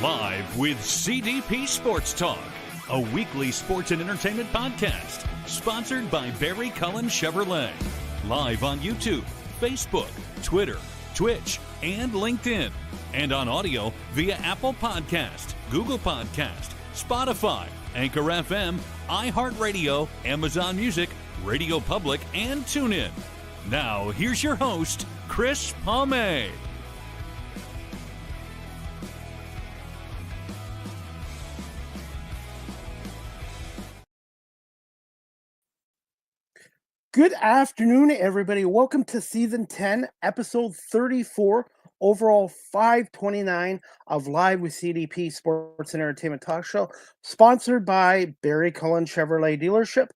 Live with CDP Sports Talk, a weekly sports and entertainment podcast sponsored by Barry Cullen Chevrolet. Live on YouTube, Facebook, Twitter, Twitch, and LinkedIn. And on audio via Apple Podcast, Google Podcast, Spotify, Anchor FM, iHeartRadio, Amazon Music, Radio Public, and TuneIn. Now, here's your host, Chris Palme. Good afternoon, everybody. Welcome to Season 10, Episode 34, overall 529 of Live with CDP Sports and Entertainment Talk Show, sponsored by Barry Cullen Chevrolet Dealership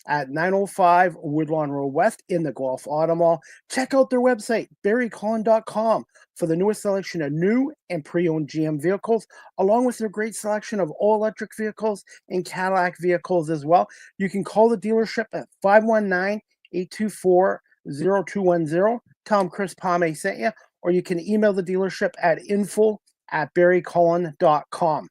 at 905 Woodlawn Road West in the Gulf Auto Mall. Check out their website, barrycullen.com, for the newest selection of new and pre-owned GM vehicles, along with their great selection of all-electric vehicles and Cadillac vehicles as well. You can call the dealership at 519-824-0210. Tell them Chris Palme sent you, or you can email the dealership at info@barrycullen.com.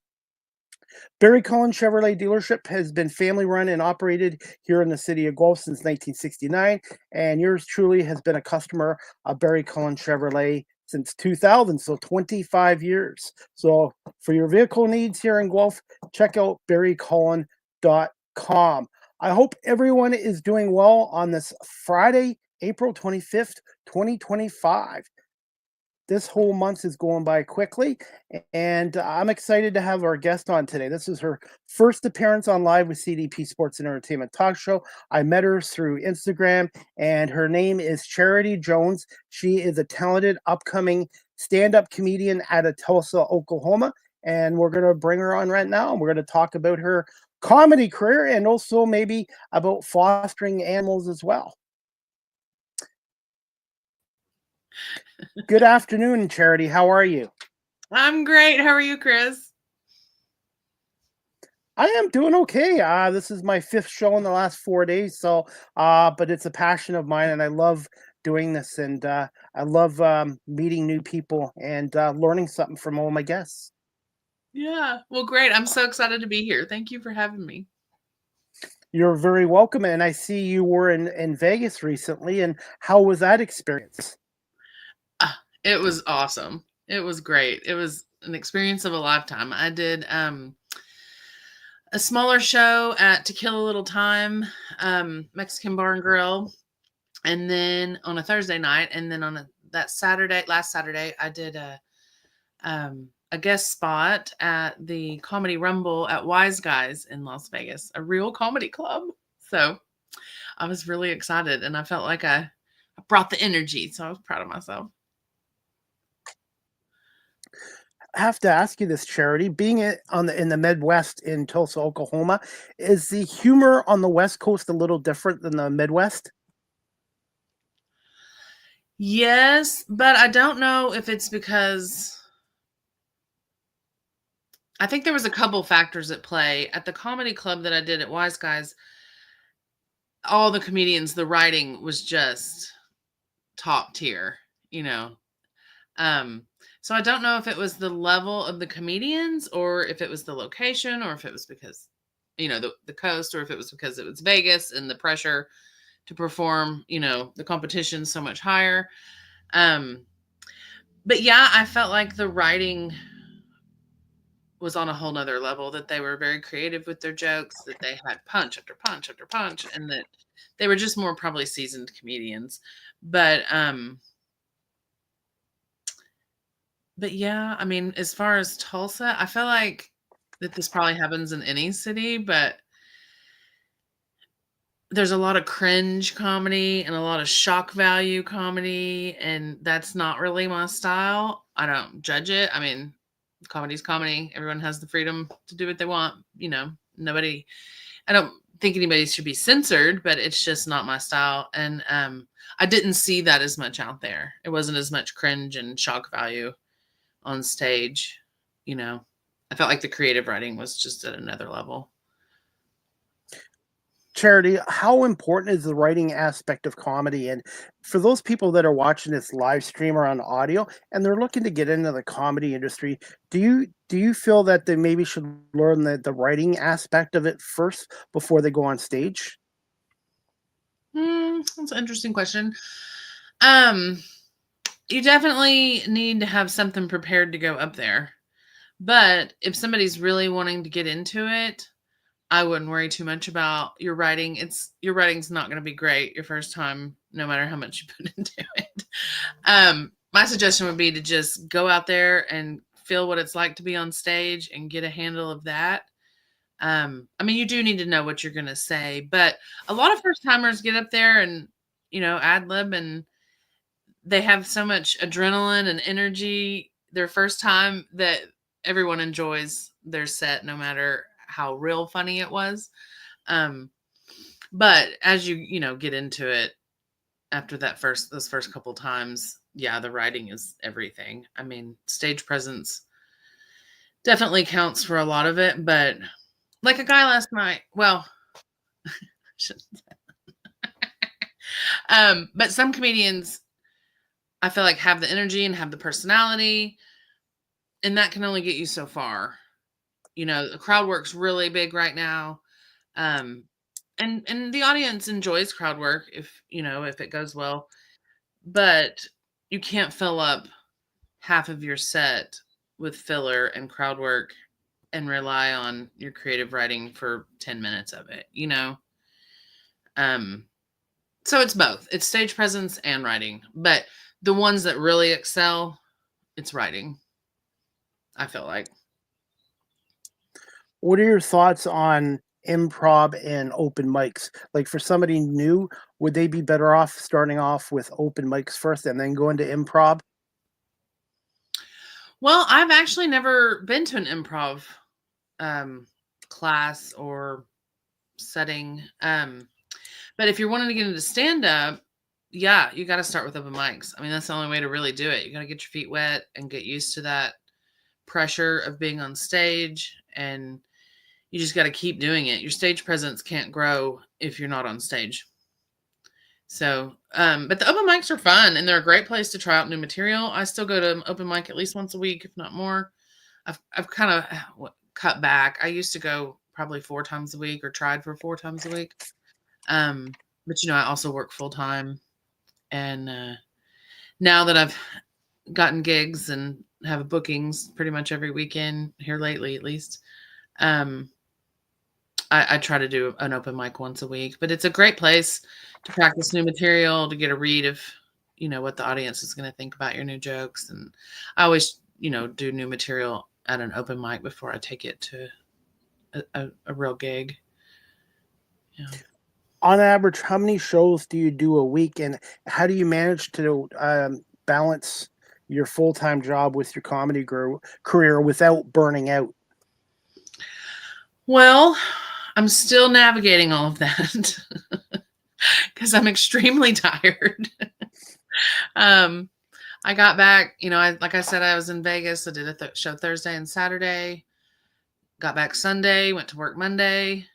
Barry Cullen Chevrolet Dealership has been family run and operated here in the city of Guelph since 1969, and yours truly has been a customer of Barry Cullen Chevrolet since 2000, so 25 years. So for your vehicle needs here in Guelph, check out barrycullen.com. I hope everyone is doing well on this Friday, April 25th, 2025. This whole month is going by quickly, and I'm excited to have our guest on today. This is her first appearance on Live with CDP Sports and Entertainment Talk Show. I met her through Instagram, and her name is Charity Jones. She is a talented, upcoming stand-up comedian out of Tulsa, Oklahoma, and we're going to bring her on right now, and we're going to talk about her comedy career and also maybe about fostering animals as well. Good afternoon, Charity. How are you? I'm great. How are you, Chris? I am doing okay. This is my fifth show in the last 4 days, so but it's a passion of mine, and I love doing this, and I love meeting new people and learning something from all my guests. Yeah. Well, great. I'm so excited to be here. Thank you for having me. You're very welcome, and I see you were in Vegas recently, and how was that experience? It was awesome. It was great. It was an experience of a lifetime. I did a smaller show at To Kill a Little Time, Mexican Bar and Grill, and then on a Thursday night, and then on last Saturday, I did a guest spot at the Comedy Rumble at Wise Guys in Las Vegas, a real comedy club. So I was really excited, and I felt like I brought the energy, so I was proud of myself. I have to ask you this, Charity. Being in the Midwest in Tulsa, Oklahoma, is the humor on the West Coast a little different than the Midwest? Yes, but I don't know if it's because I think there was a couple factors at play. At the comedy club that I did at Wise Guys, all the comedians, the writing was just top tier, you know. So I don't know if it was the level of the comedians or if it was the location or if it was because, you know, the coast, or if it was because it was Vegas and the pressure to perform, you know, the competition so much higher. But yeah, I felt like the writing was on a whole nother level, that they were very creative with their jokes, that they had punch after punch after punch, and that they were just more probably seasoned comedians. But yeah, I mean, as far as Tulsa, I feel like that this probably happens in any city, but there's a lot of cringe comedy and a lot of shock value comedy, and that's not really my style. I don't judge it. I mean, comedy's comedy. Everyone has the freedom to do what they want. You know, I don't think anybody should be censored, but it's just not my style. And I didn't see that as much out there. It wasn't as much cringe and shock value on stage. You know, I felt like the creative writing was just at another level. Charity, how important is the writing aspect of comedy? And for those people that are watching this live stream or on audio and they're looking to get into the comedy industry, do you feel that they maybe should learn the writing aspect of it first before they go on stage? That's an interesting question. Um, you definitely need to have something prepared to go up there. But if somebody's really wanting to get into it, I wouldn't worry too much about your writing. Your writing's not going to be great your first time, no matter how much you put into it. My suggestion would be to just go out there and feel what it's like to be on stage and get a handle of that. I mean, you do need to know what you're going to say, but a lot of first timers get up there and, ad lib, and they have so much adrenaline and energy their first time that everyone enjoys their set, no matter how real funny it was. But as you get into it after those first couple times, yeah, the writing is everything. I mean, stage presence definitely counts for a lot of it, but like a guy last night, well, but some comedians I feel like have the energy and have the personality, and that can only get you so far. The crowd work's really big right now. Um, and the audience enjoys crowd work if it goes well, but you can't fill up half of your set with filler and crowd work and rely on your creative writing for 10 minutes of it. Um, so it's both. It's stage presence and writing, but the ones that really excel, it's writing, I feel like. What are your thoughts on improv and open mics? Like for somebody new, would they be better off starting off with open mics first and then going to improv? Well, I've actually never been to an improv class or setting. But if you're wanting to get into stand up, yeah, you got to start with open mics. I mean, that's the only way to really do it. You got to get your feet wet and get used to that pressure of being on stage, and you just got to keep doing it. Your stage presence can't grow if you're not on stage. So, but the open mics are fun, and they're a great place to try out new material. I still go to open mic at least once a week, if not more. I've kind of cut back. I used to go probably 4 times a week, or tried for 4 times a week. But I also work full time, and now that I've gotten gigs and have bookings pretty much every weekend here lately, at least, I try to do an open mic once a week. But it's a great place to practice new material, to get a read of what the audience is going to think about your new jokes. And I always do new material at an open mic before I take it to a real gig. Yeah. On average, how many shows do you do a week, and how do you manage to balance your full-time job with your comedy career without burning out? Well, I'm still navigating all of that because I'm extremely tired. I got back, like I said, I was in Vegas. I did a show Thursday and Saturday. Got back Sunday, went to work Monday.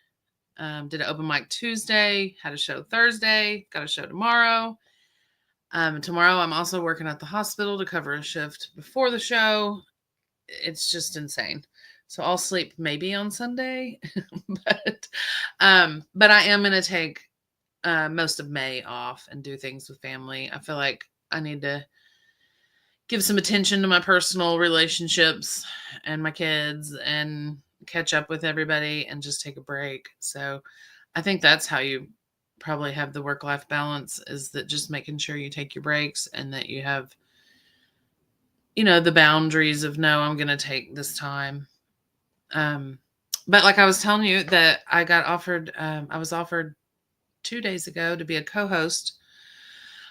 Did an open mic Tuesday, had a show Thursday, got a show tomorrow. Tomorrow I'm also working at the hospital to cover a shift before the show. It's just insane. So I'll sleep maybe on Sunday, but I am going to take most of May off and do things with family. I feel like I need to give some attention to my personal relationships and my kids and catch up with everybody and just take a break. So I think that's how you probably have the work-life balance, is that just making sure you take your breaks and that you have, the boundaries of, no, I'm going to take this time. But like I was telling you that I was offered 2 days ago to be a co-host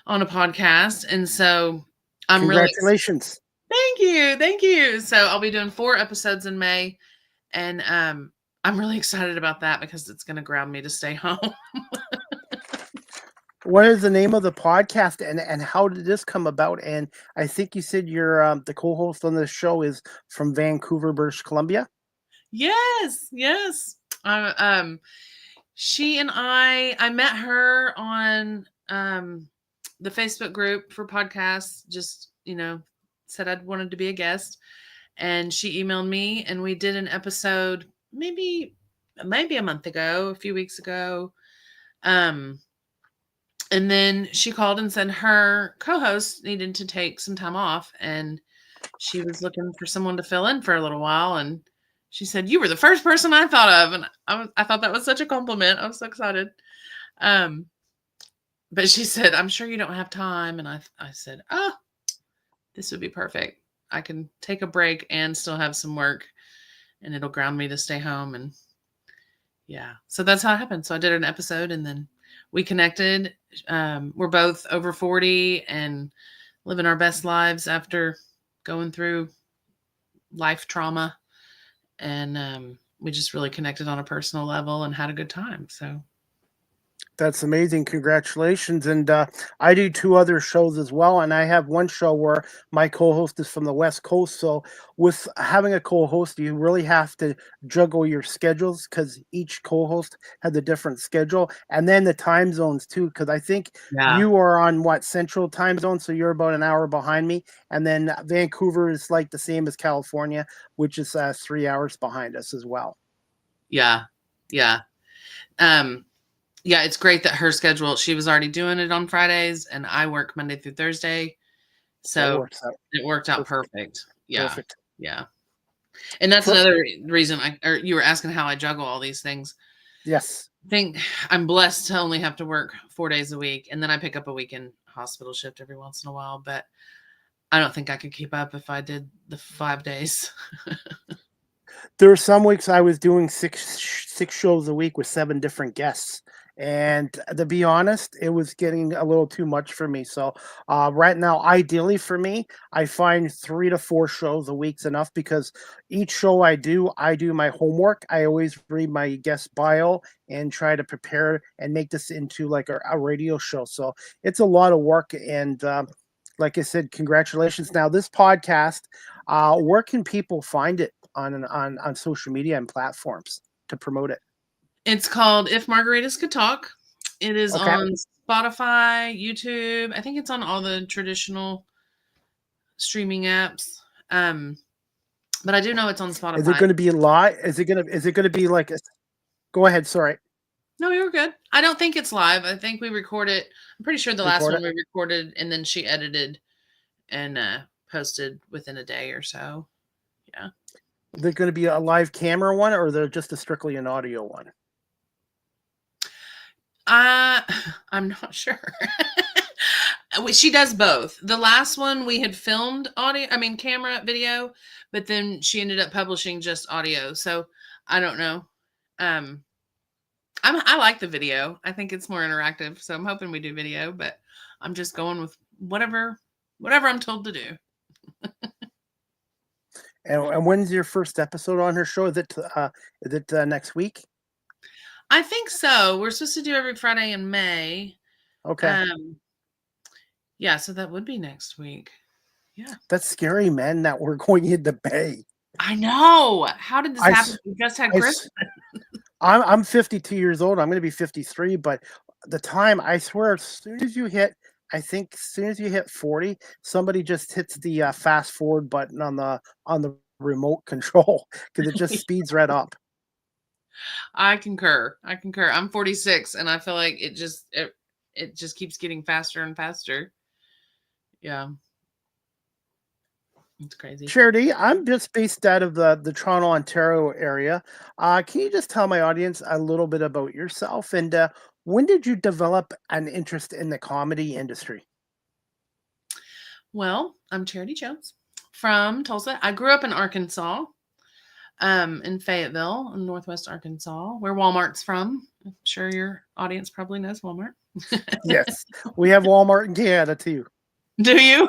on a podcast. And so I'm Congratulations. Thank you. So I'll be doing 4 episodes in May. And I'm really excited about that because it's going to ground me to stay home. What is the name of the podcast, and how did this come about? And I think you said you're the co-host on this show is from Vancouver, British Columbia. Yes. She and I met her on the Facebook group for podcasts, just, said I'd wanted to be a guest. And she emailed me and we did an episode maybe a month ago, a few weeks ago. And then she called and said her co-host needed to take some time off and she was looking for someone to fill in for a little while. And she said, "You were the first person I thought of." And I thought that was such a compliment. I was so excited. But she said, "I'm sure you don't have time." And I said, "Oh, this would be perfect. I can take a break and still have some work and it'll ground me to stay home." And yeah, so that's how it happened. So I did an episode and then we connected. We're both over 40 and living our best lives after going through life trauma. And we just really connected on a personal level and had a good time. So That's amazing. Congratulations. And I do 2 other shows as well. And I have one show where my co-host is from the West Coast. So with having a co-host, you really have to juggle your schedules because each co-host has a different schedule. And then the time zones too, because I think yeah, you are on what, Central time zone? So you're about an hour behind me. And then Vancouver is like the same as California, which is 3 hours behind us as well. yeah, yeah. Yeah, it's great that her schedule, she was already doing it on Fridays and I work Monday through Thursday. So it So works out it worked out perfect. perfect. Yeah. Perfect. Yeah. And that's For, another reason or you were asking how I juggle all these things. yes. I think I'm blessed to only have to work 4 days a week. And then I pick up a weekend hospital shift every once in a while, but I don't think I could keep up if I did the 5 days. There were some weeks I was doing six shows a week with 7 different guests, and to be honest, it was getting a little too much for me. So right now, ideally for me, I find 3 to 4 shows a week's enough because each show I do my homework. I always read my guest bio and try to prepare and make this into like a radio show. So it's a lot of work, and like I said, congratulations. Now this podcast, where can people find it on social media and platforms to promote it? It's called If Margaritas Could Talk. It is Okay. on Spotify, YouTube. I think it's on all the traditional streaming apps. But I do know it's on Is it Spotify. going to be live? Is it going to be like a, go ahead, sorry. No, you were good. I don't think it's live. I think we record it. I'm pretty sure the last Record one it. we recorded and then she edited and posted within a day or so. Yeah. Is it going to be a live camera one or they're just a strictly an audio one? I'm not sure. She does both. The last one we had filmed camera, video, but then she ended up publishing just audio. So I don't know. I like the video. I think it's more interactive. So I'm hoping we do video, but I'm just going with whatever I'm told to do. And when's your first episode on her show? Is it next week? I think so. We're supposed to do every Friday in May. Okay. Yeah, so that would be next week. Yeah. That's scary, man, that we're going in the Bay. I know. How did this happen? We just had Christmas. I'm 52 years old. I'm going to be 53, but the time, I swear, as soon as you hit 40, somebody just hits the fast forward button on the remote control because it just speeds right up. I concur. I'm 46 and I feel like it just keeps getting faster and faster. Yeah. It's crazy. Charity, I'm just based out of the Toronto, Ontario area. Can you just tell my audience a little bit about yourself and when did you develop an interest in the comedy industry? Well, I'm Charity Jones from Tulsa. I grew up in Arkansas, in Fayetteville, in Northwest Arkansas, where Walmart's from. I'm sure your audience probably knows Walmart. Yes, we have Walmart in Canada too. Do you?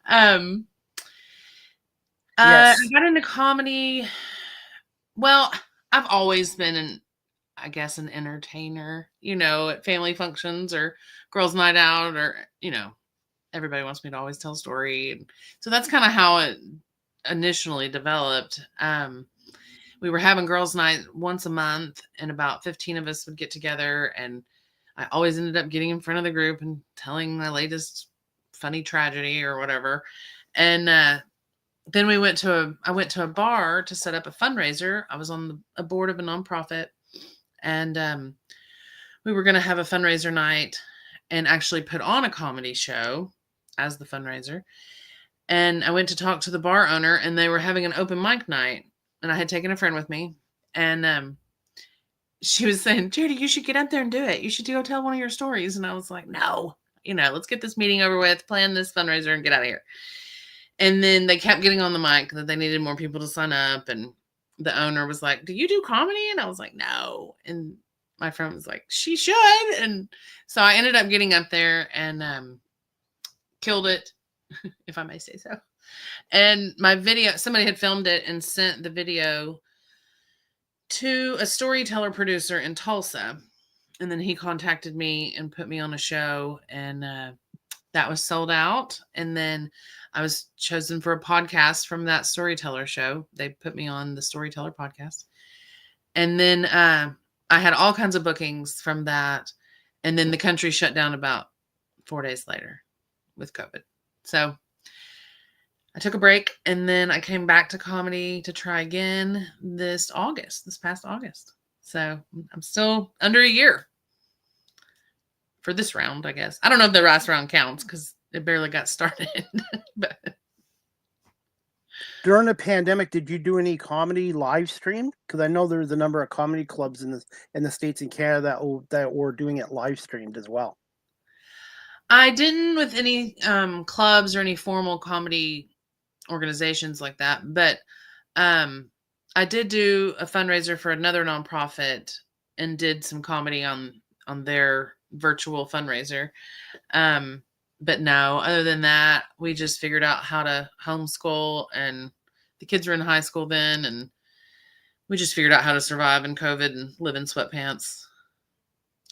Yes. I got into comedy. Well, I've always been an entertainer, at family functions or girls' night out or, everybody wants me to always tell a story. So that's kind of how it initially developed. we were having girls' night once a month, and about 15 of us would get together. And I always ended up getting in front of the group and telling my latest funny tragedy or whatever. And then I went to a bar to set up a fundraiser. I was on a board of a nonprofit, and we were going to have a fundraiser night and actually put on a comedy show as the fundraiser. And I went to talk to the bar owner, and they were having an open mic night. And I had taken a friend with me, and she was saying, Judy, you should get up there and do it. You should go tell one of your stories. And I was like, no, let's get this meeting over with, plan this fundraiser, and get out of here. And then they kept getting on the mic that they needed more people to sign up. And the owner was like, do you do comedy? And I was like, no. And my friend was like, she should. And so I ended up getting up there and killed it, if I may say so. And my video, somebody had filmed it and sent the video to a storyteller producer in Tulsa. And then he contacted me and put me on a show, and that was sold out. And then I was chosen for a podcast from that storyteller show. They put me on the Storyteller podcast. And then I had all kinds of bookings from that. And then the country shut down about 4 days later with COVID. So I took a break, and then I came back to comedy to try again this past August. So I'm still under a year for this round, I guess. I don't know if the last round counts because it barely got started. But During the pandemic, did you do any comedy live stream? Because I know there's a number of comedy clubs in the States and Canada that were doing it live streamed as well. I didn't with any clubs or any formal comedy organizations like that, but I did do a fundraiser for another nonprofit and did some comedy on their virtual fundraiser. But no, other than that, we just figured out how to homeschool, and the kids were in high school then, and we just figured out how to survive in COVID and live in sweatpants.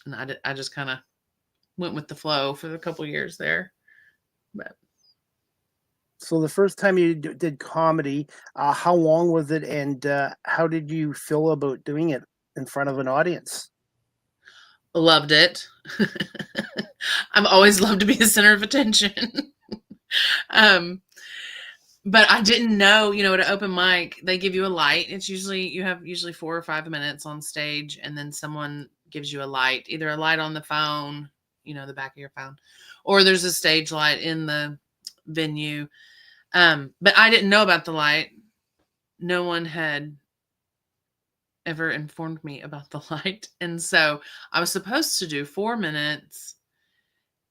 And I just kind of went with the flow for a couple years there. But so the first time you did comedy, how long was it, and how did you feel about doing it in front of an audience? Loved it. I've always loved to be the center of attention. But I didn't know, at an open mic, they give you a light. You have 4 or 5 minutes on stage, and then someone gives you a light, either a light on the phone, the back of your phone, or there's a stage light in the venue. But I didn't know about the light. No one had ever informed me about the light. And so I was supposed to do 4 minutes,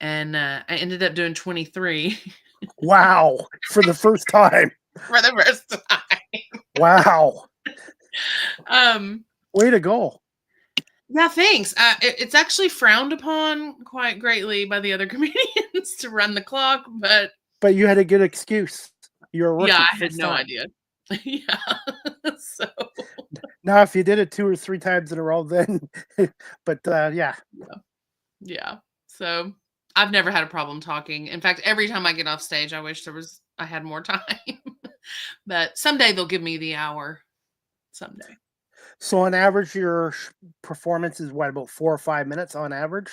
and I ended up doing 23. Wow. For the first time. For the first time. Wow. Way to go. Yeah, thanks. It's actually frowned upon quite greatly by the other comedians to run the clock, but you had a good excuse. You're a rookie. Yeah, I had no idea. Yeah. So now, if you did it 2 or 3 times in a row, then, but yeah. Yeah. So I've never had a problem talking. In fact, every time I get off stage, I wish I had more time. But someday they'll give me the hour. Someday. So on average, your performance is what, about 4 or 5 minutes on average?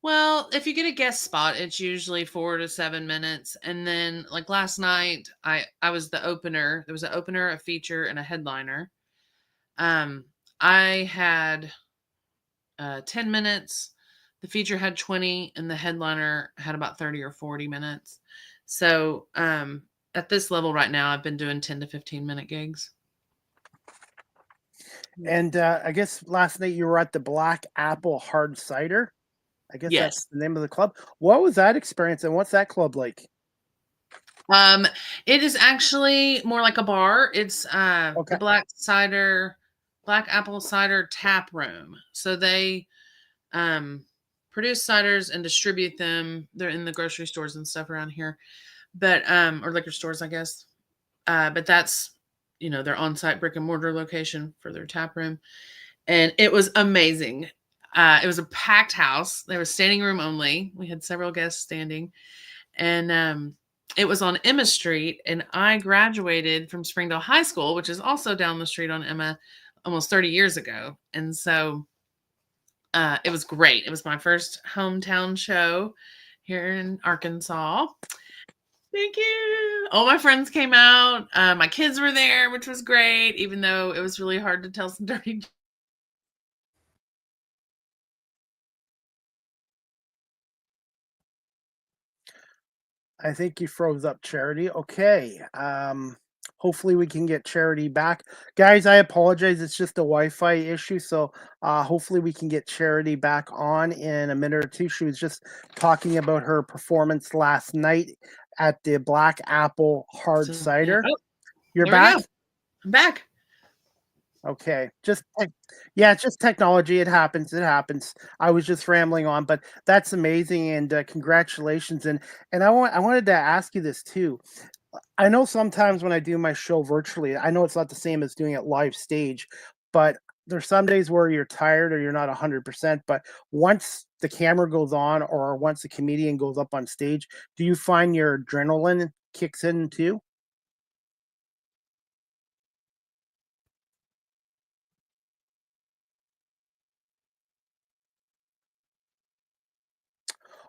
Well, if you get a guest spot, it's usually 4 to 7 minutes. And then like last night, I was the opener. There was an opener, a feature, and a headliner. I had 10 minutes. The feature had 20, and the headliner had about 30 or 40 minutes. So at this level right now, I've been doing 10 to 15 minute gigs. And I guess last night you were at the Black Apple Hard Cider. I guess Yes. That's the name of the club. What was that experience, and what's that club like? It is actually more like a bar. It's the Black Apple Cider Tap Room. So they produce ciders and distribute them. They're in the grocery stores and stuff around here, but or liquor stores, I guess. But that's their on-site brick and mortar location for their tap room, and it was amazing. It was a packed house. There was standing room only. We had several guests standing, and it was on Emma Street, and I graduated from Springdale High School, which is also down the street on Emma, almost 30 years ago. And so it was great. It was my first hometown show here in Arkansas. Thank you. All my friends came out. My kids were there, which was great, even though it was really hard to tell some dirty. I think you froze up, Charity. Okay. Hopefully we can get Charity back. Guys, I apologize. It's just a Wi-Fi issue. So hopefully we can get Charity back on in a minute or two. She was just talking about her performance last night at the Black Apple Hard Cider. Oh, You're there back? we go. I'm back. Okay. Yeah, it's just technology. It happens. It happens. I was just rambling on, but that's amazing, and congratulations. And I wanted to ask you this too. I know sometimes when I do my show virtually, I know it's not the same as doing it live stage, but there's some days where you're tired or you're not 100%. But once the camera goes on or once the comedian goes up on stage, do you find your adrenaline kicks in too?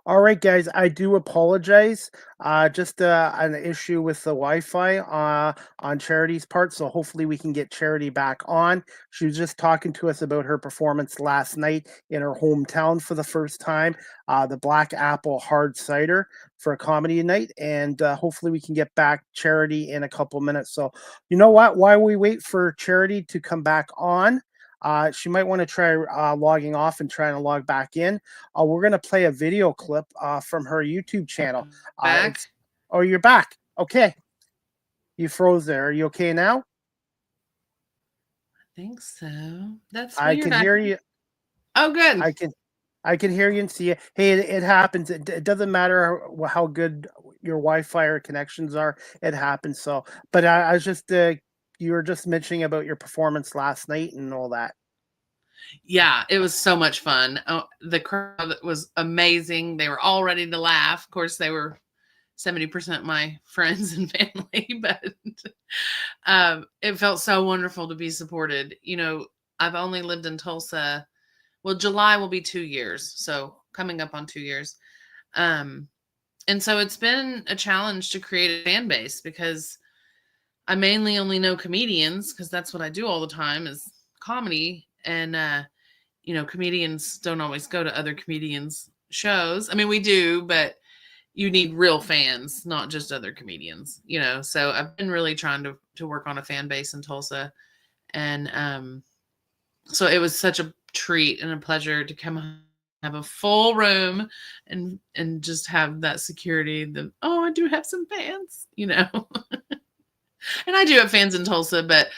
All right, guys, I do apologize. Just an issue with the Wi-Fi on Charity's part. So hopefully we can get Charity back on. She was just talking to us about her performance last night in her hometown for the first time, the Black Apple Hard Cider for a comedy night. And hopefully we can get back Charity in a couple minutes. So you know what? While we wait for Charity to come back on, she might want to try logging off and trying to log back in. We're going to play a video clip from her YouTube channel. Back. Oh, you're back. Okay. You froze there. Are you okay now? I think so. That's I weird. can hear you. Oh, good. I can hear you and see you. Hey, it happens. It doesn't matter how good your Wi-Fi or connections are. It happens. So, but I was just you were just mentioning about your performance last night and all that. Yeah, it was so much fun. Oh, the crowd was amazing. They were all ready to laugh. Of course, they were 70% my friends and family, but it felt so wonderful to be supported. You know, I've only lived in Tulsa. Well, July will be 2 years, so coming up on 2 years. And so it's been a challenge to create a fan base because I mainly only know comedians because that's what I do all the time is comedy. And, you know, comedians don't always go to other comedians' shows. I mean, we do, but you need real fans, not just other comedians, you know. So I've been really trying to work on a fan base in Tulsa. And so it was such a treat and a pleasure to come have a full room and just have that security. I do have some fans, you know. And I do have fans in Tulsa, but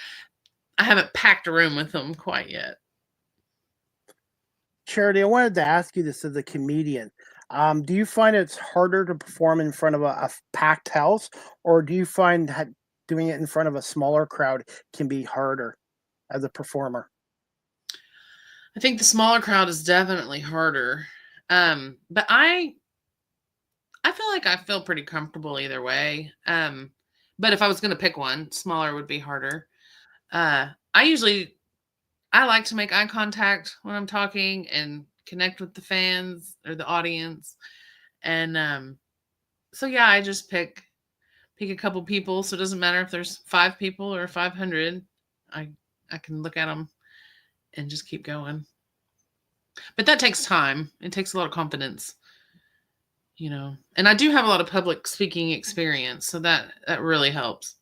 I haven't packed a room with them quite yet. Charity, I wanted to ask you this as a comedian. Do you find it's harder to perform in front of a packed house, or do you find that doing it in front of a smaller crowd can be harder as a performer? I think the smaller crowd is definitely harder. But I feel like I feel pretty comfortable either way. But if I was going to pick one, smaller would be harder. I like to make eye contact when I'm talking and connect with the fans or the audience. And so yeah, I just pick a couple people. So it doesn't matter if there's 5 people or 500. I can look at them and just keep going. But that takes time. It takes a lot of confidence, you know. And I do have a lot of public speaking experience, so that really helps.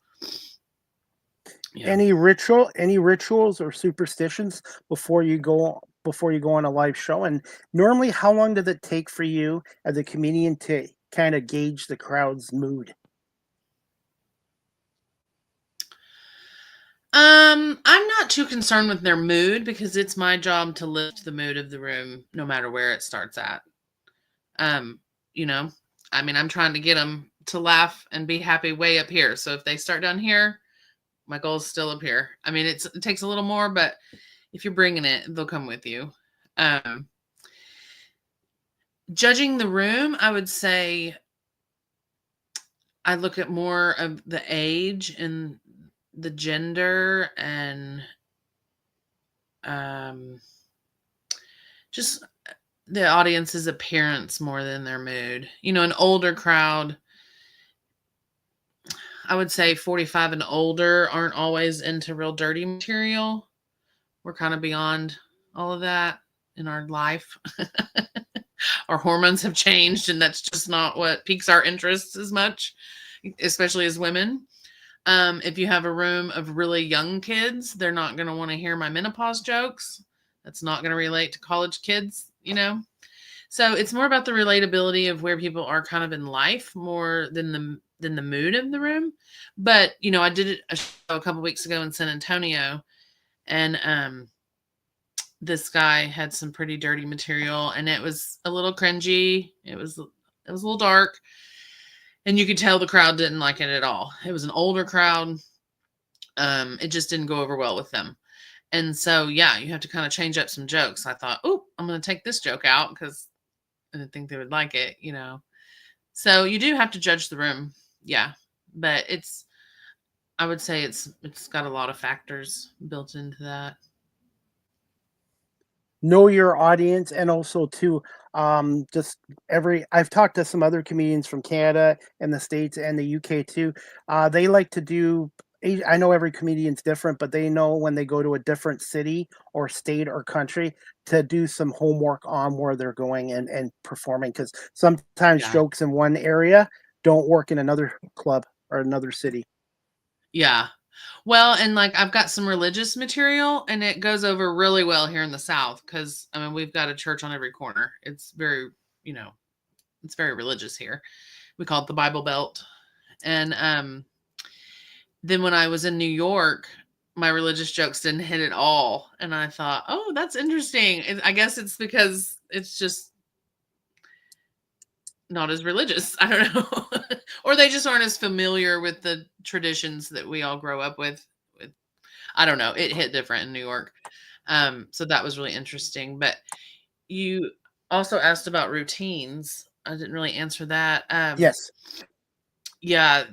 Yeah. Any rituals or superstitions before you go on a live show? And normally, how long does it take for you as a comedian to kind of gauge the crowd's mood? I'm not too concerned with their mood because it's my job to lift the mood of the room no matter where it starts at. You know, I mean, I'm trying to get them to laugh and be happy way up here. So if they start down here, my goal is still up here. I mean, it takes a little more, but if you're bringing it, they'll come with you. Judging the room, I would say I look at more of the age and the gender and um, just the audience's appearance more than their mood. An older crowd, I would say 45 and older, aren't always into real dirty material. We're kind of beyond all of that in our life. Our hormones have changed, and that's just not what piques our interests as much, especially as women. If you have a room of really young kids, they're not going to want to hear my menopause jokes. That's not going to relate to college kids. So it's more about the relatability of where people are kind of in life more than the mood of the room. But I did a show a couple weeks ago in San Antonio, and this guy had some pretty dirty material, and it was a little cringy. It was a little dark, and you could tell the crowd didn't like it at all. It was an older crowd. It just didn't go over well with them. And so, yeah, you have to kind of change up some jokes. I thought, oh, I'm going to take this joke out because I didn't think they would like it. So you do have to judge the room. Yeah. But I would say it's got a lot of factors built into that. Know your audience, and also too, just I've talked to some other comedians from Canada and the States and the UK too. They like to do, I know every comedian's different, but they know when they go to a different city or state or country to do some homework on where they're going and performing, because sometimes Yeah. jokes in one area don't work in another club or another city. Yeah. Well, and like I've got some religious material, and it goes over really well here in the South because we've got a church on every corner. It's very, it's very religious here. We call it the Bible Belt. And then when I was in New York, my religious jokes didn't hit at all. And I thought, oh, that's interesting. I guess it's because it's just not as religious. I don't know. Or they just aren't as familiar with the traditions that we all grow up with. I don't know. It hit different in New York. So that was really interesting. But you also asked about routines. I didn't really answer that. Yes. Yeah,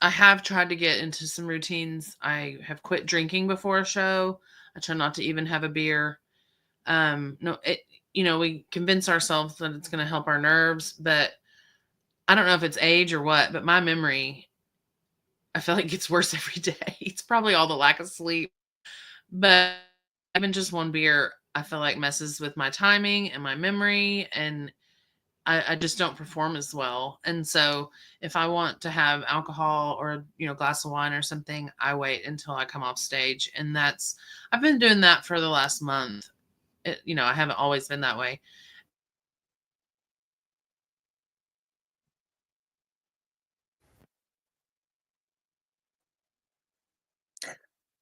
I have tried to get into some routines. I have quit drinking before a show. I try not to even have a beer. No, we convince ourselves that it's going to help our nerves, but I don't know if it's age or what, but my memory, I feel like it gets worse every day. It's probably all the lack of sleep, but even just one beer, I feel like messes with my timing and my memory, and I just don't perform as well. And so if I want to have alcohol or, glass of wine or something, I wait until I come off stage. And I've been doing that for the last month. I haven't always been that way.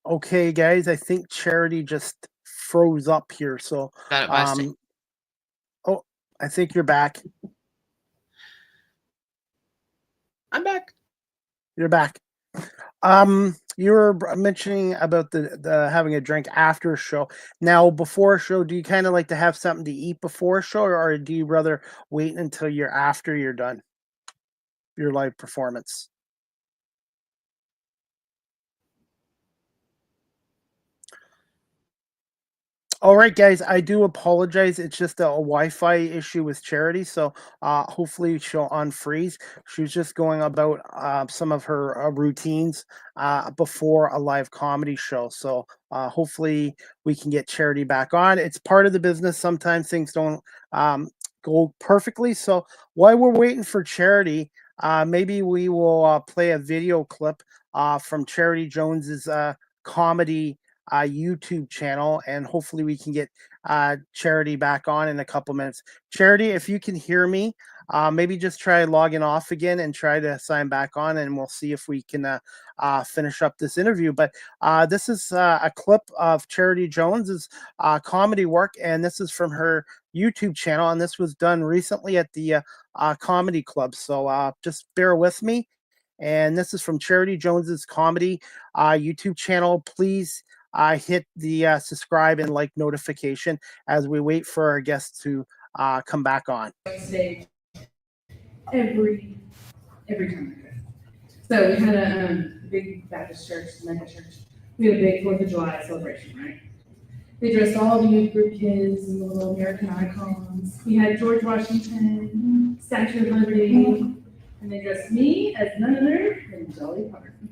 Okay, guys, I think Charity just froze up here. So, Got it by oh, I think you're back. I'm back. You're back. You were mentioning about the having a drink after a show. Now, before a show, do you kind of like to have something to eat before a show, or do you rather wait until you're after you're done your live performance? All right, guys, I do apologize. It's just a Wi-Fi issue with Charity, so hopefully she'll unfreeze. She was just going about some of her routines before a live comedy show. So hopefully we can get Charity back on. It's part of the business. Sometimes things don't go perfectly. So while we're waiting for Charity, maybe we will play a video clip from Charity Jones's comedy YouTube channel, and hopefully we can get Charity back on in a couple minutes. Charity, if you can hear me, maybe just try logging off again and try to sign back on, and we'll see if we can finish up this interview. But this is a clip of Charity Jones's comedy work, and this is from her YouTube channel, and this was done recently at the Comedy Club. So just bear with me. And this is from Charity Jones's comedy YouTube channel. Please hit the subscribe and like notification as we wait for our guests to come back on. Stage every time I go. So we had a big Baptist church, mega church. We had a big 4th of July celebration, right? They dressed all the youth group kids in the little American icons. We had George Washington, Statue of Liberty, and they dressed me as none other than Dolly Parton.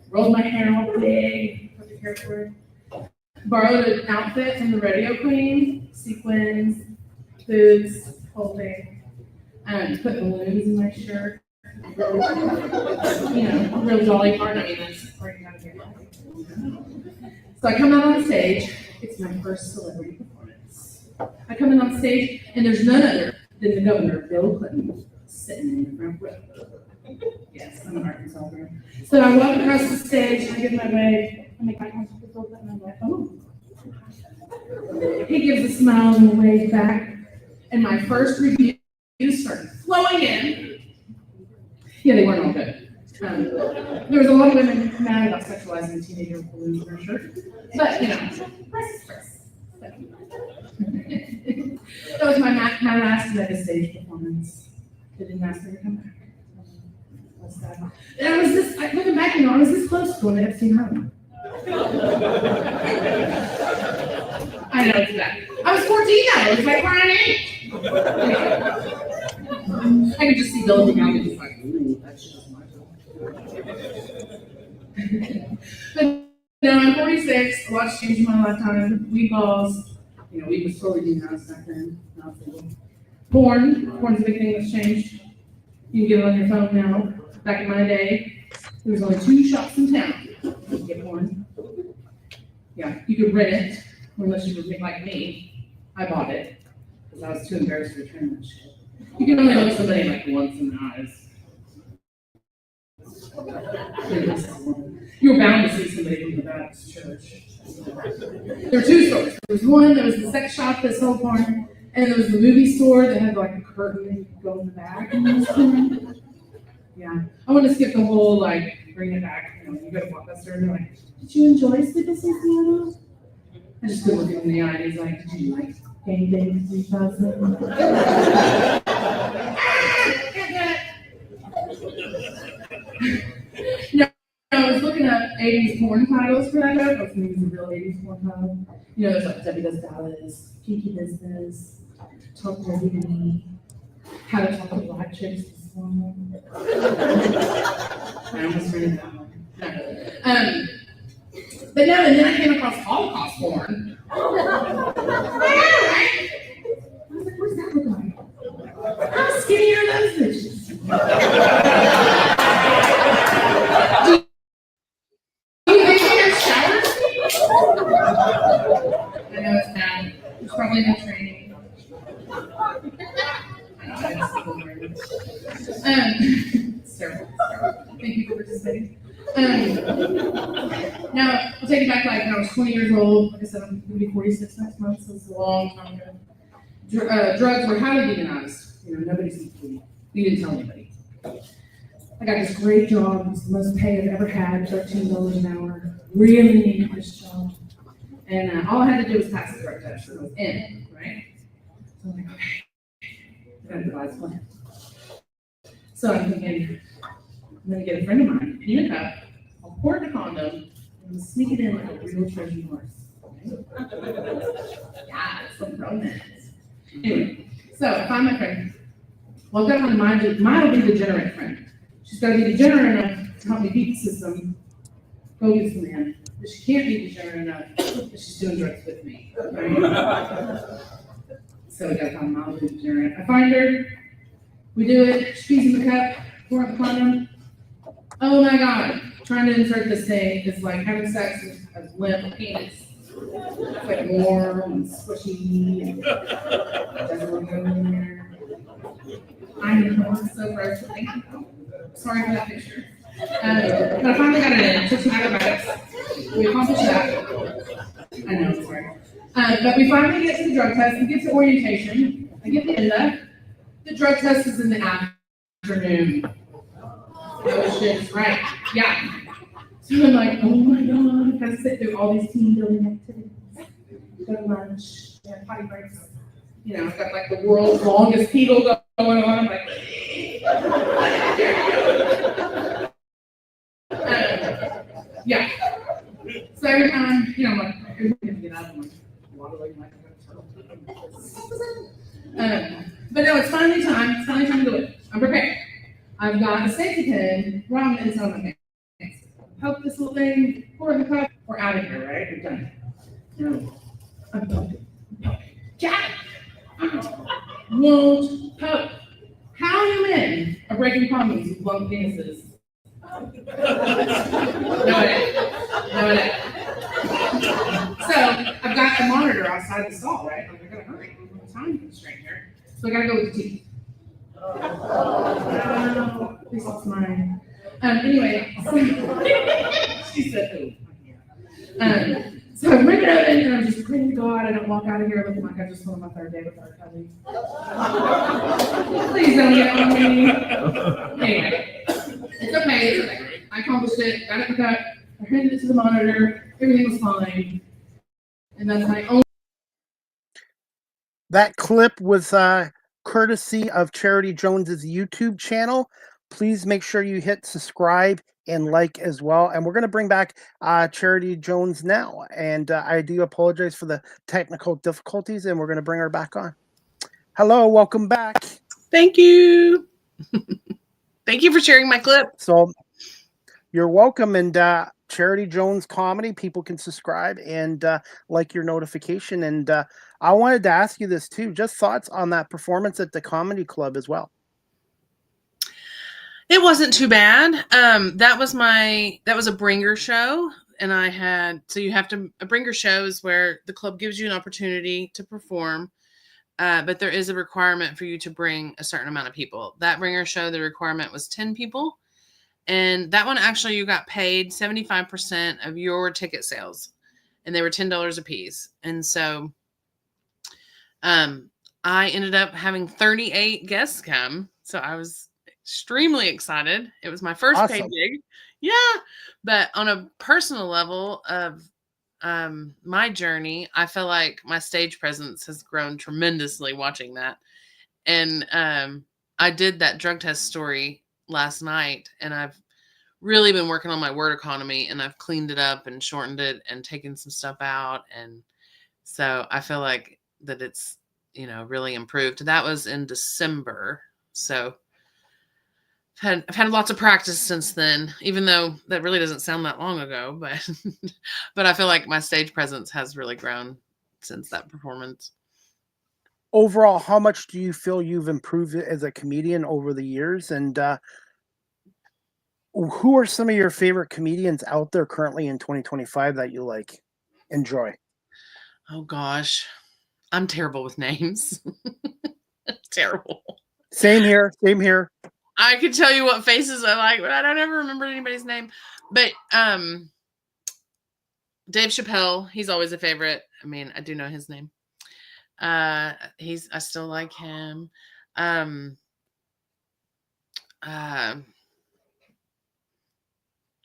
Rolled my hair all big, put the hair for it. Borrowed an outfit from the Rodeo Queen, sequins, boots, whole thing. Put balloons in my shirt. Real Dolly Parton. I mean, that's right down here. So I come out on stage. It's my first celebrity performance. I come in on stage, and there's none other than the governor, Bill Clinton, sitting in the front row. Yes, I'm an Arkansas girl. So I walk across the stage, I give my wave, I make eye contact with Bill, and I'm like, oh. He gives a smile and a wave back, and my first reviews started flowing in. Yeah, they weren't all good. There was a lot of women mad about sexualizing a teenager with balloons in their shirt, but press is press. That was my last mega stage performance. They didn't ask me to come back. And I was this, looking back, I was this close to going to Epstein Island. I know it's bad. I was 14 now, it was like where I am. I could just see Bill looking out and just like, ooh, that's just my But no, I'm 46, a lot's changed in my lifetime. Weed laws, weed was totally denounced back then. Porn's a big thing that's changed. You can get it on your phone now. Back in my day, there was only 2 shops in town you could get porn. Yeah, you could rent it, unless you were like me. I bought it, because I was too embarrassed to return that shit. You can only look somebody like once in the eyes. You were bound to see somebody from the Baptist church. There were 2 stores. There was one that was the sex shop that sold porn, and there was the movie store that had like a curtain that you could go in the back. Yeah, I want to skip the whole bring it back. You go to Blockbuster and they're like, "Did you enjoy Sleepless in Seattle?" I just couldn't look him in the eye. And he's like, "Did you like Game Day 3000?" No, I was looking up 80s porn titles for that book. I was going to use a real 80s porn title. There's like Debbie Does Dallas, Kinky Business, Talk Dirty to Me, How to Talk to Black Chicks. I almost read that one. No. But no, and then I came across Holocaust porn. I was like, where's that look like? How skinny are those bitches? Do you think they have showers? I know it's bad. There's probably no training. It's terrible. Thank you for participating. Now, I'll take it back when I was 20 years old. Like I said, I'm going to be 46 next month, so it's a long time ago. Drugs were highly demonized. Nobody smoked weed. We didn't tell anybody. I got this great job. It was the most pay I've ever had, $13 an hour. Really needed this job. And all I had to do was pass the drug test, and I was in, right? So I'm like, okay. I got to devise a plan. So I'm thinking, I'm going to get a friend of mine, in a cup, I'll pour it in a condom, and we'll sneak it in like a real Trojan horse. Right? Yeah, it's some romance. Anyway, so I find my friend. Well, I've got one mildly degenerate friend. She's got to be degenerate enough to help me beat the system, go get some man. But she can't be degenerate enough that she's doing drugs with me. Right? So I got to find mildly degenerate. I find her. We do it. She pees in the cup, pour out the condom. Oh my God. Trying to insert this thing is like having sex with a limp penis. It's like warm and squishy and doesn't look good in there. I know, it's so gross. Thank you. Sorry for that picture. But I finally got it in. It took some acrobatics. We accomplished that. I know, sorry. But we finally get to the drug test. We get to orientation. I get the enda. The drug test is in the afternoon. Oh shit, right. Yeah. So I'm like, oh my God, I gotta sit through all these team building activities. Go to lunch, potty breaks. I've got like the world's longest pedal going on. I'm like, recording like but no, it's finally time. It's finally time to do it. I'm prepared. I've got a safety pin wrong inside my pants. Poke this little thing, pour the cup, we're out of here, right? We're done. No, I'm poking. Jack! Won't poke. How you men are breaking promises with long penises? No, it ain't. No, it ain't. So I've got a monitor outside the stall, right? Like, I gotta hurry. I'm on a time constraint here. So I gotta go with the teeth. Please lost mine. Anyway, she said, "Ooh." So I'm bringing it in, and I'm just praying to God I don't walk out of here looking like I just went on my third day with our Kelly. Please don't get on me. Anyway, it's okay. It's okay. I accomplished it. Got it cut. I handed it to the monitor. Everything was fine. And that's my own. That clip was courtesy of Charity Jones's YouTube channel. Please make sure you hit subscribe and like as well. And we're going to bring back Charity Jones now. And I do apologize for the technical difficulties, and we're going to bring her back on. Hello, welcome back. Thank you. Thank you for sharing my clip. So you're welcome. And Charity Jones Comedy, people can subscribe and like your notification. And I wanted to ask you this too, just thoughts on that performance at the comedy club as well. It wasn't too bad. That was a bringer show, and a bringer show is where the club gives you an opportunity to perform, but there is a requirement for you to bring a certain amount of people. That bringer show, the requirement was 10 people, and that one actually you got paid 75% of your ticket sales, and they were $10 a piece. And so, I ended up having 38 guests come, so I was extremely excited. It was my first paid gig. Yeah. But on a personal level of my journey, I feel like my stage presence has grown tremendously watching that. And I did that drug test story last night, and I've really been working on my word economy, and I've cleaned it up and shortened it and taken some stuff out. And so I feel like that it's, really improved. That was in December. So I've had lots of practice since then, even though that really doesn't sound that long ago, but I feel like my stage presence has really grown since that performance. Overall, how much do you feel you've improved as a comedian over the years? And who are some of your favorite comedians out there currently in 2025 that you enjoy? Oh gosh, I'm terrible with names. Terrible. Same here. I could tell you what faces I like, but I don't ever remember anybody's name. But Dave Chappelle, he's always a favorite. I mean, I do know his name. I still like him. Leanne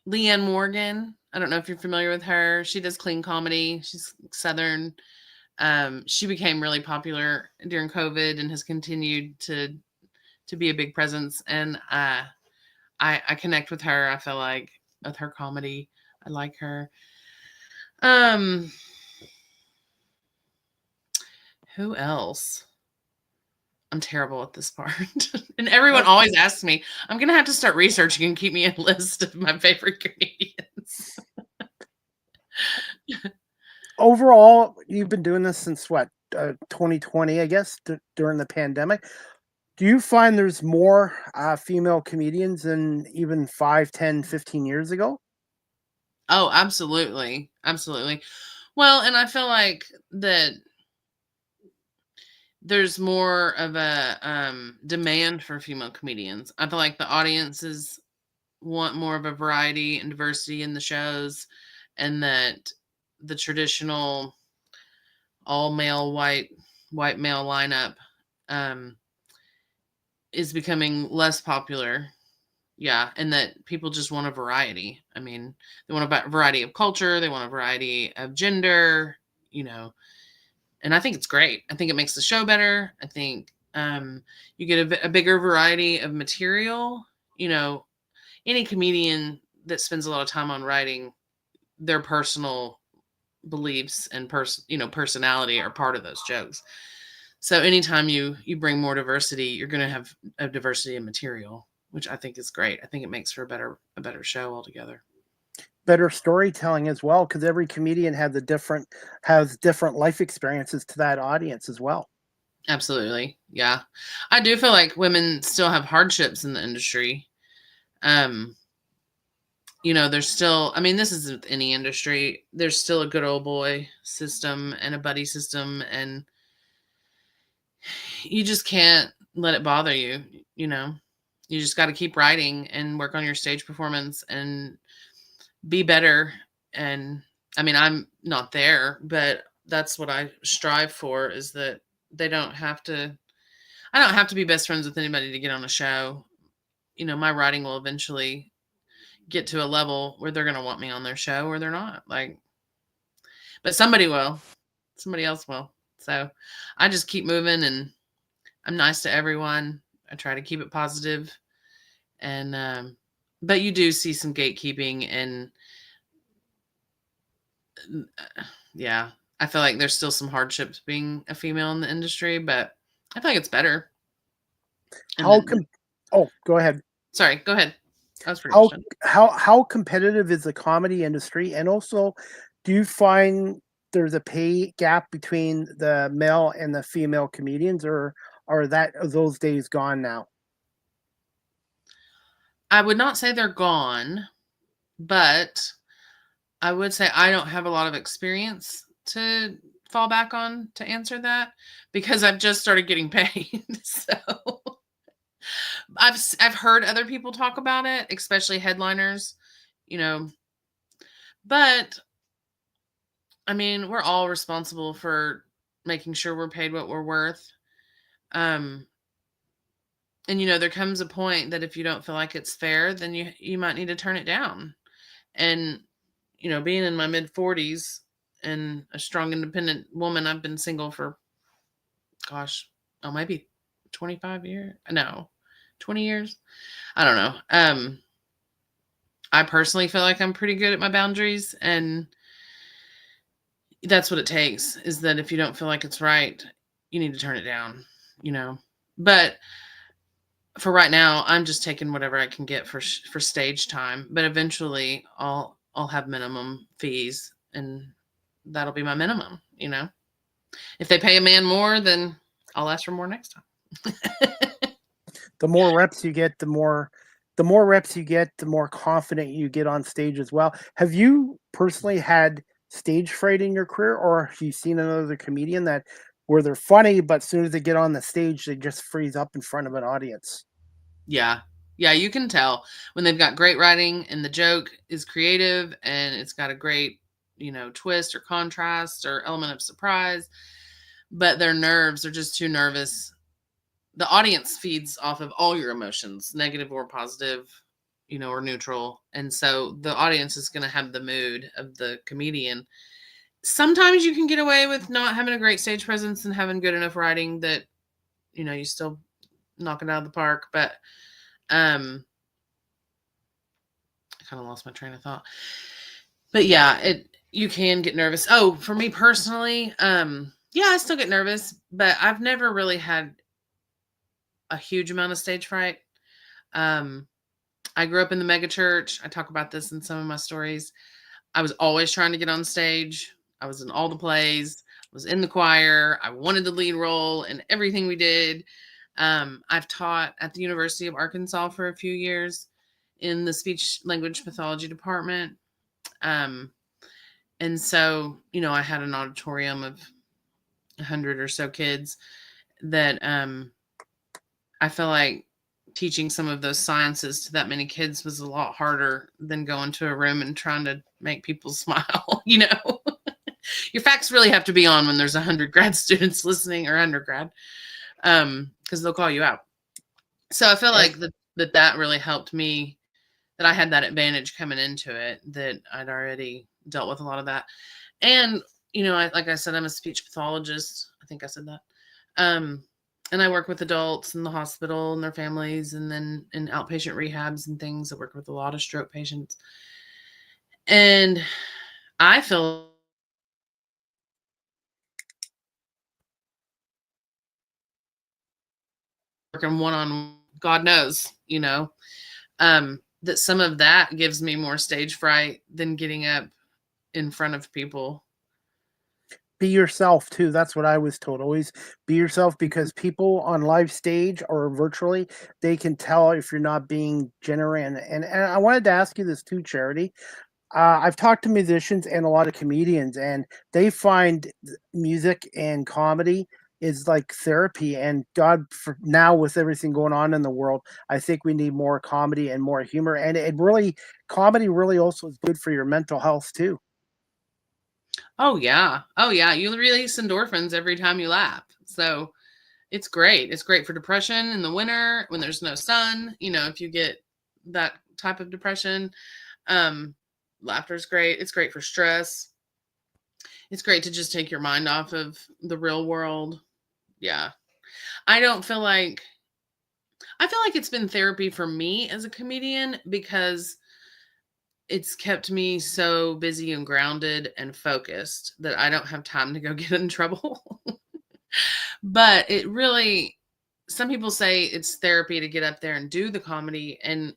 Morgan. I don't know if you're familiar with her. She does clean comedy. She's Southern. She became really popular during COVID and has continued to be a big presence. And I connect with her. I feel like with her comedy, I like her. Who else? I'm terrible at this part. And everyone always asks me. I'm going to have to start researching and keep me a list of my favorite comedians. Overall, you've been doing this since 2020, I guess, during the pandemic. Do you find there's more female comedians than even 5, 10, 15 years ago? Oh, absolutely. Absolutely. Well, and I feel like that there's more of a demand for female comedians. I feel like the audiences want more of a variety and diversity in the shows, and that the traditional all male white male lineup is becoming less popular. Yeah. And that people just want a variety. I mean, they want a variety of culture. They want a variety of gender, and I think it's great. I think it makes the show better. I think you get a bigger variety of material. Any comedian that spends a lot of time on writing their personal beliefs and personality are part of those jokes. So anytime you bring more diversity, you're going to have a diversity of material, which I think is great. I think it makes for a better show altogether. Better storytelling as well, because every comedian has different life experiences to that audience as well. Absolutely. Yeah. I do feel like women still have hardships in the industry. There's still, I mean, this is with any industry, there's still a good old boy system and a buddy system, and you just can't let it bother you. You just got to keep writing and work on your stage performance and be better. And I mean, I'm not there, but that's what I strive for, is that I don't have to be best friends with anybody to get on a show. My writing will eventually get to a level where they're going to want me on their show, or they're not. But somebody else will. So I just keep moving, and I'm nice to everyone. I try to keep it positive. And, but you do see some gatekeeping, and yeah, I feel like there's still some hardships being a female in the industry, but I feel like it's better. Go ahead. Sorry, go ahead. I was pretty much done. How competitive is the comedy industry? And also, do you find there's a pay gap between the male and the female comedians, or are those days gone now? I would not say they're gone, but I would say I don't have a lot of experience to fall back on to answer that, because I've just started getting paid. So I've heard other people talk about it, especially headliners, but I mean, we're all responsible for making sure we're paid what we're worth. And there comes a point that if you don't feel like it's fair, then you might need to turn it down. And being in my mid 40s and a strong, independent woman, I've been single for, maybe 25 years. No, 20 years. I don't know. I personally feel like I'm pretty good at my boundaries, and that's what it takes, is that if you don't feel like it's right, you need to turn it down, but for right now, I'm just taking whatever I can get for stage time, but eventually I'll have minimum fees, and that'll be my minimum. If they pay a man more, then I'll ask for more next time. The more reps you get, the more confident you get on stage as well. Have you personally had stage fright in your career, or have you seen another comedian where they're funny, but as soon as they get on the stage, they just freeze up in front of an audience? Yeah, you can tell when they've got great writing and the joke is creative and it's got a great, twist or contrast or element of surprise, but their nerves are just too nervous. The audience feeds off of all your emotions, negative or positive, or neutral. And so the audience is going to have the mood of the comedian. Sometimes you can get away with not having a great stage presence and having good enough writing that, you still knock it out of the park. But I kind of lost my train of thought. But yeah, you can get nervous. Oh, for me personally, yeah, I still get nervous, but I've never really had a huge amount of stage fright. I grew up in the mega church. I talk about this in some of my stories. I was always trying to get on stage. I was in all the plays. I was in the choir. I wanted the lead role in everything we did. I've taught at the University of Arkansas for a few years in the speech language pathology department. And so, I had an auditorium of 100 or so kids that I feel like teaching some of those sciences to that many kids was a lot harder than going to a room and trying to make people smile. Your facts really have to be on when there's 100 grad students listening, or undergrad, because they'll call you out. So I feel like that really helped me, that I had that advantage coming into it, that I'd already dealt with a lot of that. And, like I said, I'm a speech pathologist. I think I said that. And I work with adults in the hospital and their families, and then in outpatient rehabs and things. I work with a lot of stroke patients. And I feel working one-on, God knows, that some of that gives me more stage fright than getting up in front of people. Be yourself too. That's what I was told. Always be yourself, because people on live stage or virtually, they can tell if you're not being genuine. And I wanted to ask you this too, Charity. I've talked to musicians and a lot of comedians, and they find music and comedy is like therapy. And God, for now with everything going on in the world, I think we need more comedy and more humor. And comedy really also is good for your mental health too. Oh yeah. You release endorphins every time you laugh. So it's great. It's great for depression in the winter when there's no sun. If you get that type of depression, laughter is great. It's great for stress. It's great to just take your mind off of the real world. Yeah. I feel like it's been therapy for me as a comedian, because it's kept me so busy and grounded and focused that I don't have time to go get in trouble. But it really, some people say it's therapy to get up there and do the comedy, and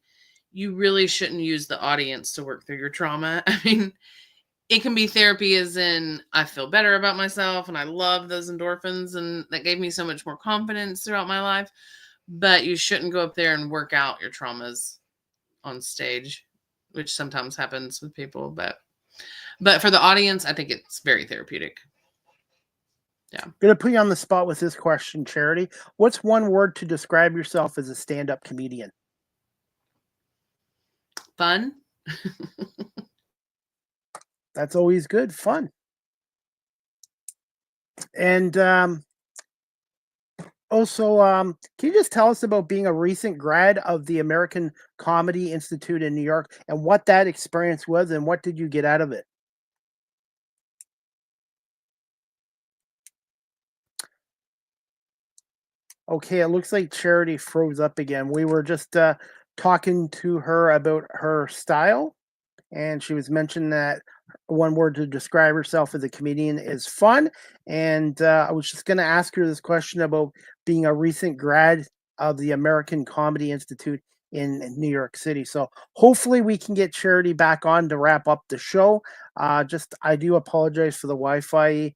you really shouldn't use the audience to work through your trauma. I mean, it can be therapy as in I feel better about myself and I love those endorphins, and that gave me so much more confidence throughout my life. But you shouldn't go up there and work out your traumas on stage, which sometimes happens with people. But for the audience, I think it's very therapeutic. Yeah. I'm going to put you on the spot with this question, Charity. What's one word to describe yourself as a stand-up comedian? Fun. That's always good. Fun. And also, can you just tell us about being a recent grad of the American Comedy Institute in New York, and what that experience was, and what did you get out of it? Okay, it looks like Charity froze up again. We were just talking to her about her style, and she was mentioning that one word to describe herself as a comedian is fun. And I was just going to ask her this question about being a recent grad of the American Comedy Institute in New York City. So hopefully we can get Charity back on to wrap up the show. I do apologize for the Wi-Fi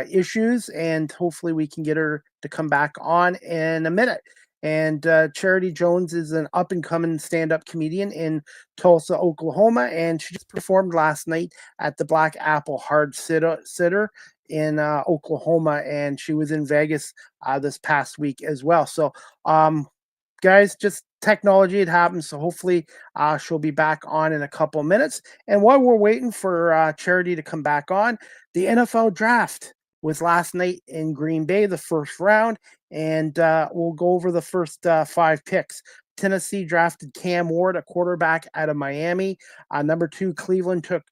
issues, and hopefully we can get her to come back on in a minute. And Charity Jones is an up-and-coming stand-up comedian in Tulsa, Oklahoma, and she just performed last night at the Black Apple Hard Sitter in Oklahoma, and she was in Vegas this past week as well. So, guys, just technology, it happens. So hopefully she'll be back on in a couple of minutes. And while we're waiting for Charity to come back on, the NFL draft was last night in Green Bay, the first round. And we'll go over the first 5 picks. Tennessee drafted Cam Ward, a quarterback out of Miami. Number 2, Cleveland took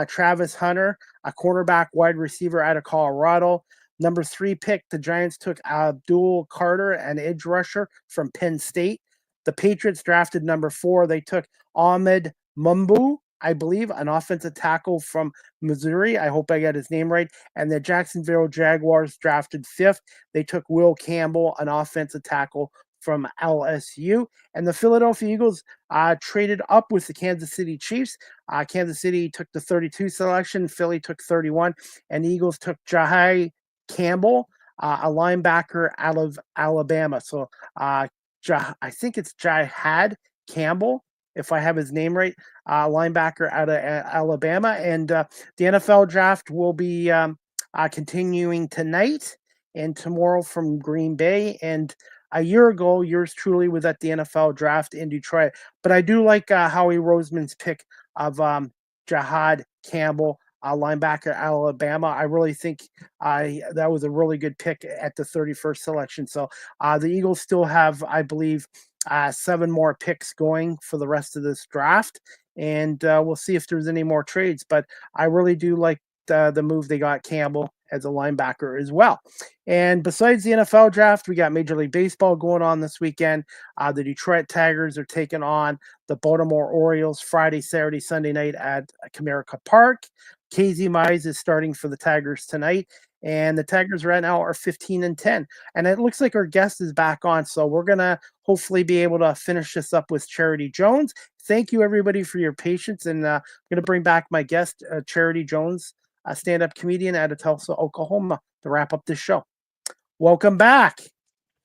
Travis Hunter, a cornerback wide receiver out of Colorado. Number 3 pick, the Giants took Abdul Carter, an edge rusher from Penn State. The Patriots drafted number 4. They took Ahmed Mumbu, I believe, an offensive tackle from Missouri. I hope I got his name right. And the Jacksonville Jaguars drafted 5th. They took Will Campbell, an offensive tackle from LSU. And the Philadelphia Eagles traded up with the Kansas City Chiefs. Kansas City took the 32 selection. Philly took 31. And the Eagles took Jahai Campbell, a linebacker out of Alabama. So I think it's Jihad Campbell, if I have his name right, linebacker out of Alabama. And the NFL draft will be continuing tonight and tomorrow from Green Bay. And a year ago, yours truly was at the NFL draft in Detroit. But I do like Howie Roseman's pick of Jihad Campbell, linebacker Alabama. I really think that was a really good pick at the 31st selection. So the Eagles still have, I believe, 7 more picks going for the rest of this draft. And we'll see if there's any more trades. But I really do like the move they got Campbell as a linebacker as well. And besides the NFL draft, we got Major League Baseball going on this weekend. The Detroit Tigers are taking on the Baltimore Orioles Friday, Saturday, Sunday night at Comerica Park. Casey Mize is starting for the Tigers tonight. and the Tigers right now are 15-10. And it looks like our guest is back on, so we're gonna hopefully be able to finish this up with Charity Jones. Thank you everybody for your patience, and I'm gonna bring back my guest, Charity Jones, a stand-up comedian out of Tulsa, Oklahoma, to wrap up this show. Welcome back.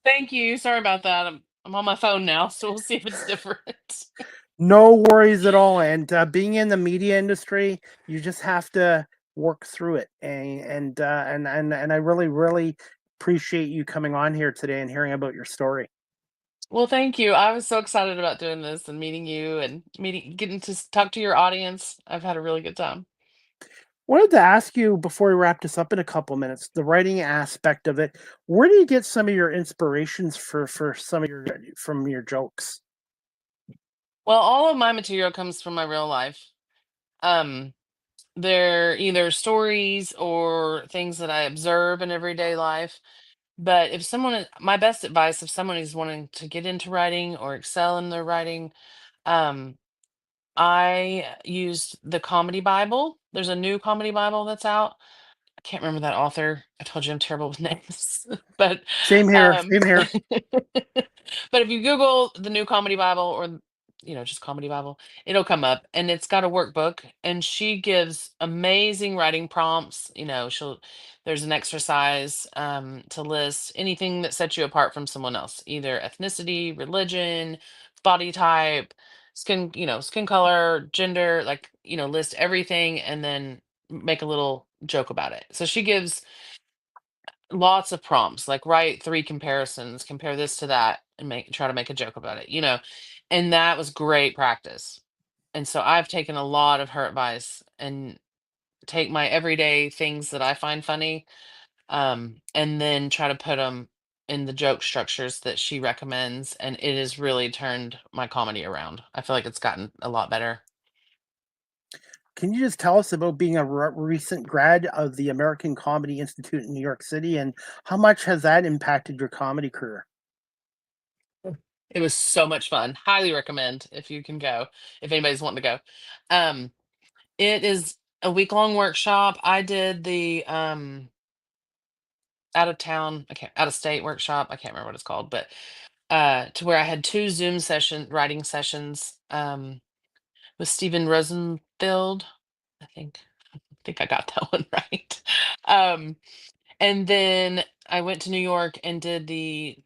Thank you. Sorry about that. I'm on my phone now, so we'll see if it's different. No worries at all. And being in the media industry, you just have to work through it. And I really, really appreciate you coming on here today and hearing about your story. Well, thank you. I was so excited about doing this and meeting you and getting to talk to your audience. I've had a really good time. Wanted to ask you before we wrap this up in a couple minutes, the writing aspect of it. Where do you get some of your inspirations for some of your from your jokes? Well, all of my material comes from my real life. Um, they're either stories or things that I observe in everyday life. But if my best advice, if someone is wanting to get into writing or excel in their writing, um, I used the Comedy Bible. There's a new Comedy Bible that's out. I can't remember that author. I told you I'm terrible with names. But Same here. um Same here. but if you Google the new Comedy Bible or just Comedy Bible, it'll come up and it's got a workbook and she gives amazing writing prompts. There's an exercise to list anything that sets you apart from someone else, either ethnicity, religion, body type, skin color, gender, list everything and then make a little joke about it. So she gives lots of prompts, like write 3 comparisons, compare this to that, and try to make a joke about it. And that was great practice. And so I've taken a lot of her advice and take my everyday things that I find funny, and then try to put them in the joke structures that she recommends, and it has really turned my comedy around. I feel like it's gotten a lot better. Can you just tell us about being a recent grad of the American Comedy Institute in New York City, and how much has that impacted your comedy career? It was so much fun. Highly recommend if you can go, if anybody's wanting to go. Um, It is a week-long workshop. I did the, out of state workshop. I can't remember what it's called, but, to where I had 2 writing sessions, with Steven Rosenfield. I think I got that one right. Um, and then I went to New York and did the,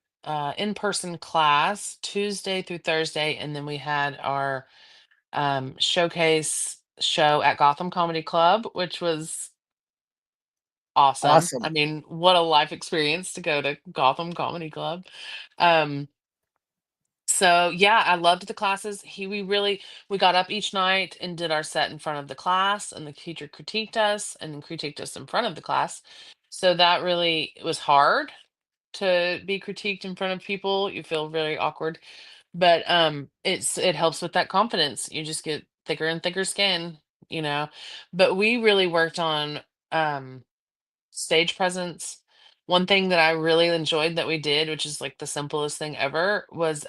in-person class Tuesday through Thursday, and then we had our, showcase show at Gotham Comedy Club, which was awesome. Awesome. I mean, what a life experience to go to Gotham Comedy Club. Um, so yeah, I loved the classes. We got up each night and did our set in front of the class, and the teacher critiqued us and then critiqued us in front of the class. So that really it was hard to be critiqued in front of people. You feel very awkward, but it helps with that confidence. You just get thicker and thicker skin, you know. But we really worked on um stage presence. One thing that I really enjoyed that we did, which is like the simplest thing ever, was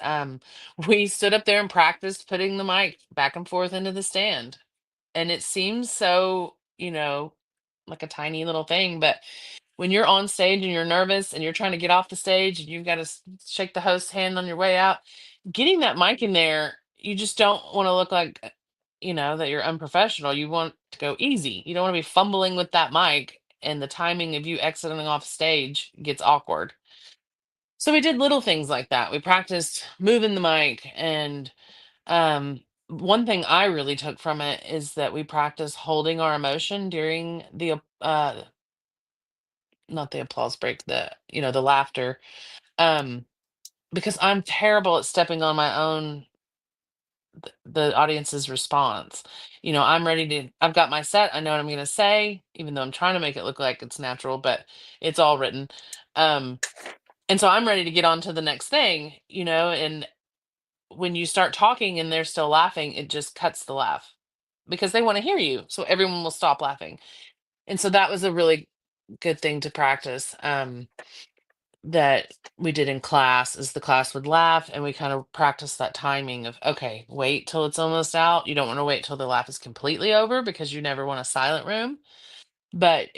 we stood up there and practiced putting the mic back and forth into the stand. And it seems so, like a tiny little thing, but when you're on stage and you're nervous and you're trying to get off the stage and you've got to shake the host's hand on your way out, getting that mic in there, you just don't want to look like, that you're unprofessional. You want to go easy. You don't want to be fumbling with that mic and the timing of you exiting off stage gets awkward. So we did little things like that. We practiced moving the mic and one thing I really took from it is that we practice holding our emotion during the not the applause break, the laughter. Um, because I'm terrible at stepping on my own the audience's response. I've got my set, I know what I'm gonna say, even though I'm trying to make it look like it's natural, but it's all written. Um, and so I'm ready to get on to the next thing, and when you start talking and they're still laughing, it just cuts the laugh because they want to hear you. So everyone will stop laughing. And so that was a really good thing to practice. That we did in class is the class would laugh and we kind of practice that timing of okay, wait till it's almost out. You don't want to wait till the laugh is completely over because you never want a silent room. But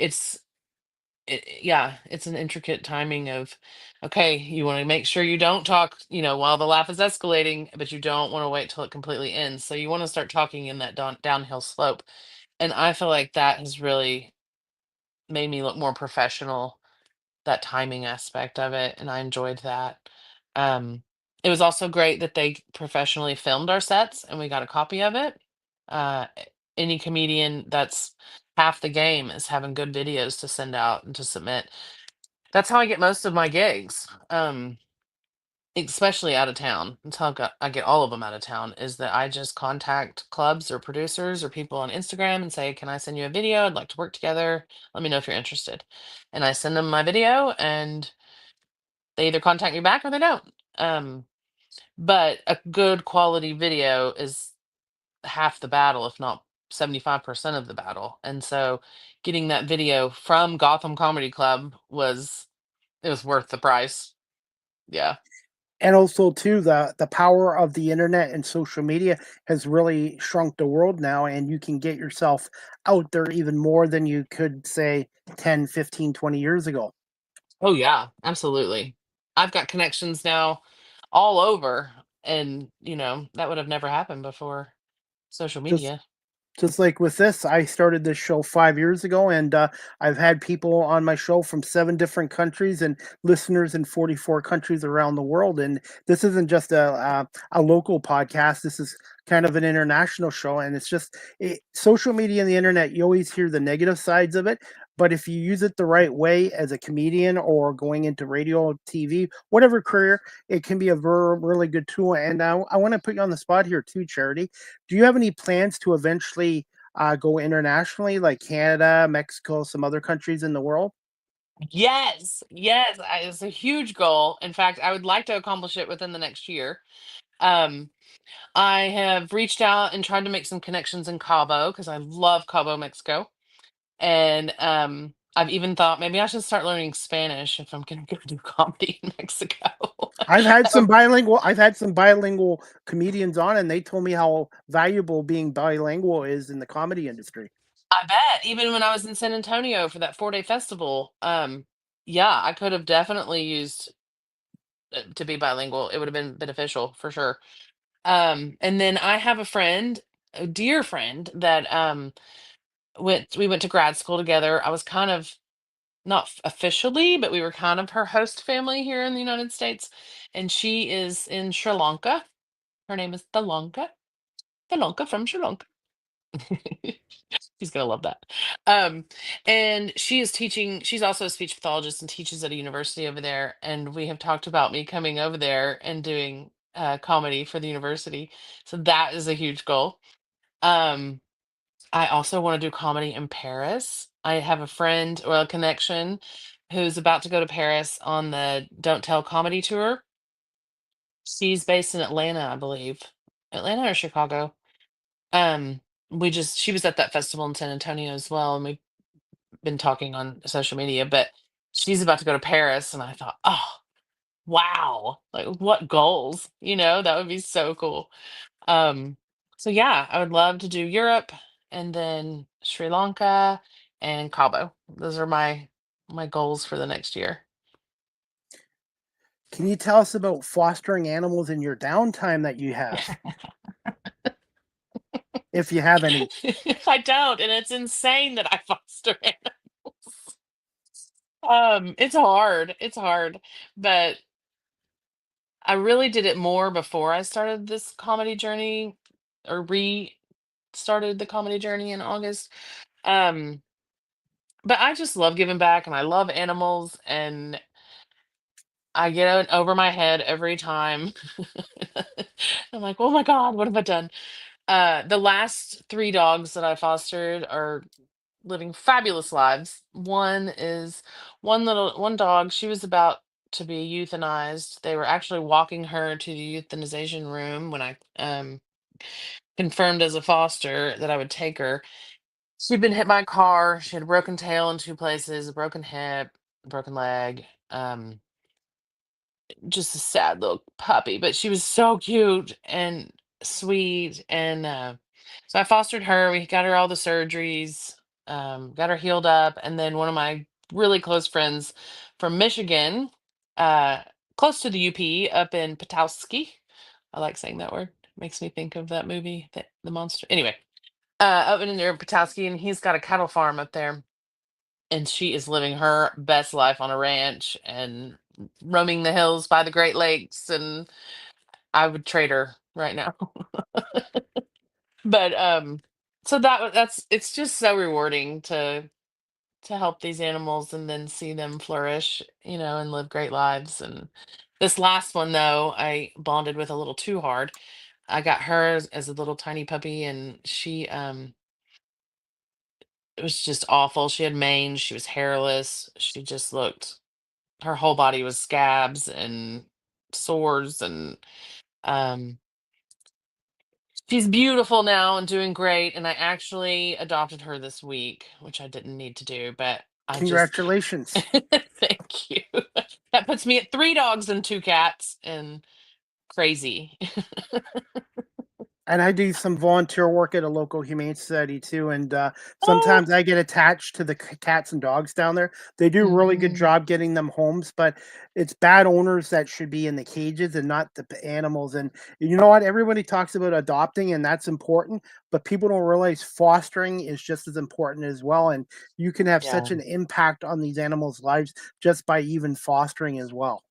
yeah, it's an intricate timing of, okay, you want to make sure you don't talk, while the laugh is escalating, but you don't want to wait till it completely ends. So you want to start talking in that downhill slope. And I feel like that has really made me look more professional, that timing aspect of it, and I enjoyed that. Um, it was also great that they professionally filmed our sets and we got a copy of it. Any comedian, that's half the game, is having good videos to send out and to submit. That's how I get most of my gigs, especially out of town. That's how I get all of them out of town, is that I just contact clubs or producers or people on Instagram and say, "Can I send you a video? I'd like to work together. Let me know if you're interested." And I send them my video, and they either contact me back or they don't. Um, but a good quality video is half the battle, if not 75% of the battle. And so getting that video from Gotham Comedy Club was worth the price. Yeah. And also too, the power of the internet and social media has really shrunk the world now, and you can get yourself out there even more than you could say 10, 15, 20 years ago. Oh yeah, absolutely. I've got connections now all over, and that would have never happened before social Just media. Just like with this, I started this show 5 years ago, and I've had people on my show from 7 different countries and listeners in 44 countries around the world. And this isn't just a local podcast. This is kind of an international show. And it's just social media and the internet. You always hear the negative sides of it, but if you use it the right way as a comedian or going into radio, TV, whatever career, it can be a really good tool. And I want to put you on the spot here too, Charity. Do you have any plans to eventually go internationally, like Canada, Mexico, some other countries in the world? Yes, yes, it's a huge goal. In fact, I would like to accomplish it within the next year. Um, I have reached out and tried to make some connections in Cabo because I love Cabo, Mexico. And I've even thought maybe I should start learning Spanish if I'm going to go do comedy in Mexico. That would- I've had some bilingual comedians on, and they told me how valuable being bilingual is in the comedy industry. I bet. Even when I was in San Antonio for that 4-day festival, yeah, I could have definitely used to be bilingual. It would have been beneficial for sure. And then I have a friend, a dear friend, that we went to grad school together. I was kind of, not officially, but we were kind of her host family here in the United States. And she is in Sri Lanka. Her name is The Lanka from Sri Lanka. She's gonna love that. Um, and she is teaching. She's also a speech pathologist and teaches at a university over there. And we have talked about me coming over there and doing comedy for the university. So that is a huge goal. Um, I also want to do comedy in Paris. I have a friend or a connection who's about to go to Paris on the Don't Tell comedy tour. She's based in Atlanta, I believe. Atlanta or Chicago. Um, she was at that festival in San Antonio as well, and we've been talking on social media, but she's about to go to Paris, and I thought, oh wow, like what goals, that would be so cool. Um, so yeah, I would love to do Europe and then Sri Lanka and Cabo. Those are my goals for the next year. Can you tell us about fostering animals in your downtime that you have, if you have any? I don't, and it's insane that I foster animals. It's hard. It's hard, but I really did it more before I started this comedy journey, or started the comedy journey in August. Um, but I just love giving back, and I love animals, and I get it over my head every time. I'm like, oh my God, what have I done? The last 3 dogs that I fostered are living fabulous lives. One dog, she was about to be euthanized. They were actually walking her to the euthanization room when I confirmed as a foster that I would take her. She'd been hit by a car. She had a broken tail in 2 places, a broken hip, broken leg. Just a sad little puppy, but she was so cute and sweet. And so I fostered her. We got her all the surgeries, got her healed up. And then one of my really close friends from Michigan, uh, close to the UP, up in Petoskey. I like saying that word. Makes me think of that movie, the monster. Anyway, up in there, Petoskey, and he's got a cattle farm up there, and she is living her best life on a ranch and roaming the hills by the Great Lakes, and I would trade her right now. But so that's it's just so rewarding to help these animals and then see them flourish, and live great lives. And this last one, though, I bonded with a little too hard. I got her as a little tiny puppy, and she it was just awful. She had mange, she was hairless, she just looked her whole body was scabs and sores, and um she's beautiful now and doing great, and I actually adopted her this week, which I didn't need to do, but I just Congratulations. thank you. That puts me at 3 dogs and 2 cats and crazy. And I do some volunteer work at a local humane society too, and Oh. sometimes I get attached to the cats and dogs down there. They do a really good Mhm. job getting them homes, but it's bad owners that should be in the cages and not the animals. And you know what? Everybody talks about adopting, and that's important, but people don't realize fostering is just as important as well. And you can have Yeah. such an impact on these animals' lives just by even fostering as well.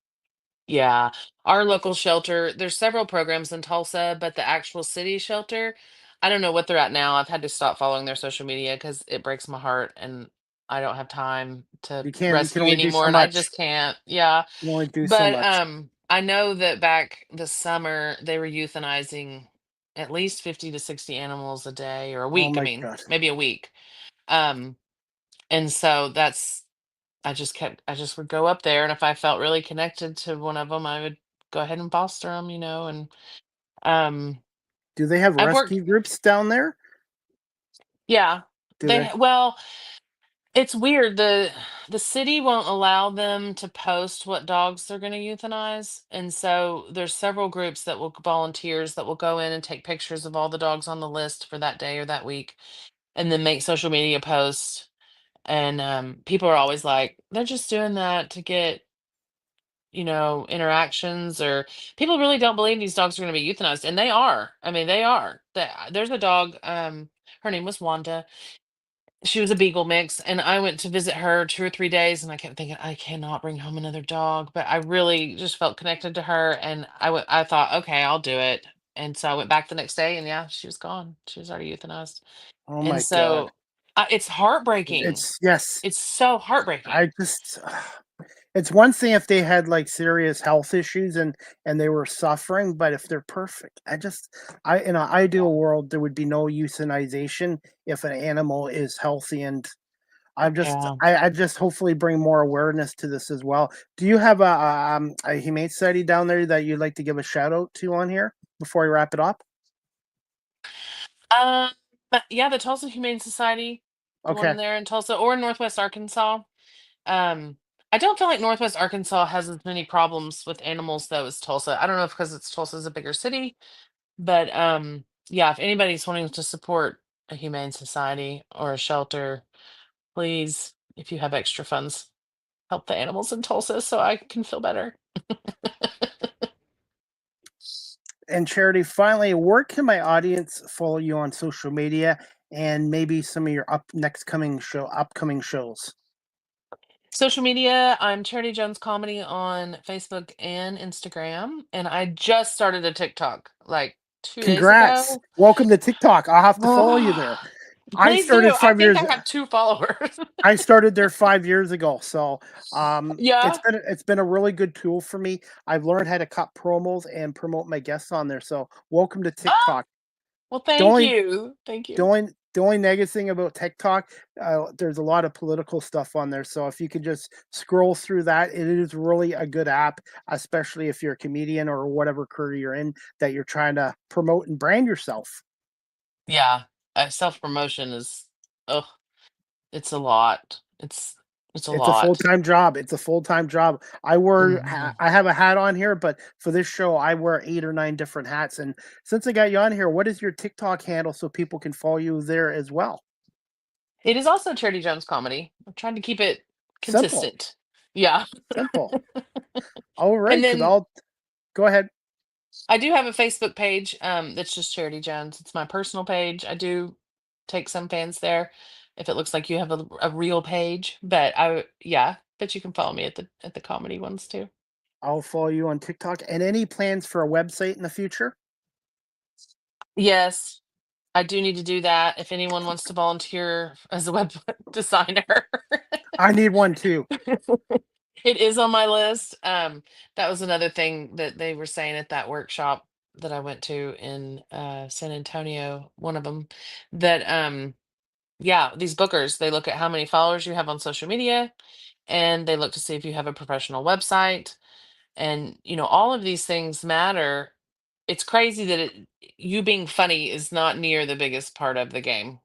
Yeah. Our local shelter, there's several programs in Tulsa, but the actual city shelter, I don't know what they're at now. I've had to stop following their social media because it breaks my heart, and I don't have time to You can rescue only do anymore, so and I much. just can't. Yeah. You can only do so But much. I know that back this summer they were euthanizing at least 50 to 60 animals a day, or a Oh week, I my mean, god. maybe a week. Um and so I just would go up there, and if I felt really connected to one of them, I would go ahead and foster them, and um Do they have I've worked. rescue groups down there? Yeah. Do they? Well, it's weird. The city won't allow them to post what dogs they're going to euthanize, and so there's several groups that will volunteers that will go in and take pictures of all the dogs on the list for that day or that week, and then make social media posts. And people are always like, they're just doing that to get interactions, or people really don't believe these dogs are going to be euthanized, and they are. I mean, they are. There's a dog. Her name was Wanda. She was a beagle mix, and I went to visit her 2 or 3 days, and I kept thinking, I cannot bring home another dog, but I really just felt connected to her, and I thought, okay, I'll do it. And so I went back the next day, and yeah, she was gone. She was already euthanized. Oh And my god. so it's heartbreaking. It's yes. It's so heartbreaking. I just it's one thing if they had like serious health issues and they were suffering, but if they're perfect, I in an ideal world there would be no euthanization if an animal is healthy. And Yeah. I just hopefully bring more awareness to this as well. Do you have a humane society down there that you'd like to give a shout out to on here before we wrap it up? Um, but yeah, the Tulsa Humane Society, the one Okay. there in Tulsa or in Northwest Arkansas. Um, I don't feel like Northwest Arkansas has as many problems with animals though as Tulsa. I don't know if because it's Tulsa's a bigger city, but yeah, if anybody's wanting to support a humane society or a shelter, please, if you have extra funds, help the animals in Tulsa so I can feel better. And Charity, finally, where can my audience follow you on social media and maybe some of your upcoming shows? Social media, I'm Charity Jones Comedy on Facebook and Instagram, and I just started a TikTok like 2 days Congrats. ago. Welcome to TikTok. I'll have to follow you there. Oh, I please do. started I five think years I have 2 followers. I started there 5 years ago. So Yeah. it's been a really good tool for me. I've learned how to cut promos and promote my guests on there. So welcome to Oh, TikTok. well, The thank only you. Thank The you. only negative thing about TikTok, there's a lot of political stuff on there. So if you could just scroll through that, it is really a good app, especially if you're a comedian or whatever career you're in that you're trying to promote and brand yourself. Yeah. Self promotion is, oh, it's a lot. It's a It's a lot. full-time job. It's a full-time job. Mhm. I have a hat on here, but for this show, I wear 8 or 9 different hats. And since I got you on here, what is your TikTok handle so people can follow you there as well? It is also Charity Jones Comedy. I'm trying to keep it Simple, consistent. Yeah. simple. All right, And because then I'll go ahead. I do have a Facebook page that's just Charity Jones. It's my personal page. I do take some fans there if it looks like you have a real page, but yeah, but you can follow me at the comedy ones too. I'll follow you on TikTok. And any plans for a website in the future? Yes, I do need to do that. If anyone wants to volunteer as a web designer, I need one too. it is on my list. That was another thing that they were saying at that workshop that I went to in San Antonio. One of them that yeah, these bookers, they look at how many followers you have on social media, and they look to see if you have a professional website, and all of these things matter. It's crazy that you being funny is not near the biggest part of the game.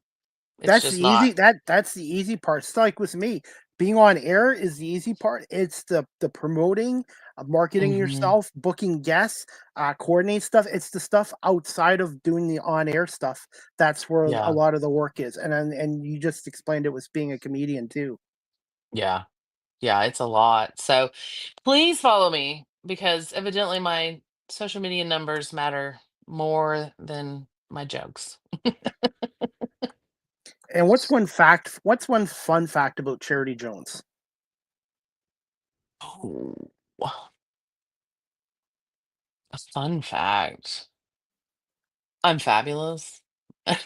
It's That's just the not. easy that's the easy part. It's like with me, being on air is the easy part. It's the promoting, marketing Hmm. yourself, booking guests, coordinate stuff. It's the stuff outside of doing the on air stuff. That's where a Yeah. lot of the work is. And you just explained it was being a comedian too. Yeah. Yeah, it's a lot. So please follow me because evidently my social media numbers matter more than my jokes. And what's one fun fact about Charity Jones? Oh, a fun fact. I'm fabulous. I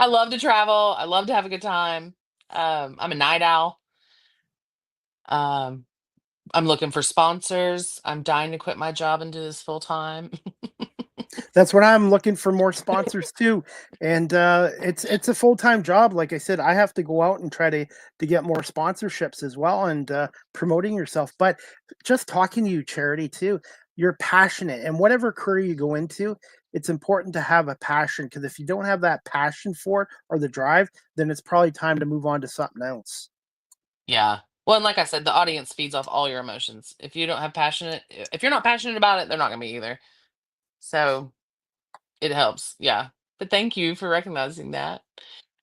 love to travel. I love to have a good time. I'm a night owl. Um, I'm looking for sponsors. I'm dying to quit my job and do this full time. That's what I'm looking for, more sponsors too. And it's a full-time job. Like I said, I have to go out and try to get more sponsorships as well, and promoting yourself. But just talking to you, Charity, too, you're passionate, and whatever career you go into, it's important to have a passion, because if you don't have that passion for it or the drive, then it's probably time to move on to something else. Yeah. Well, and like I said, the audience feeds off all your emotions. If you're not passionate about it, they're not gonna be either. So it helps. Yeah. But thank you for recognizing that.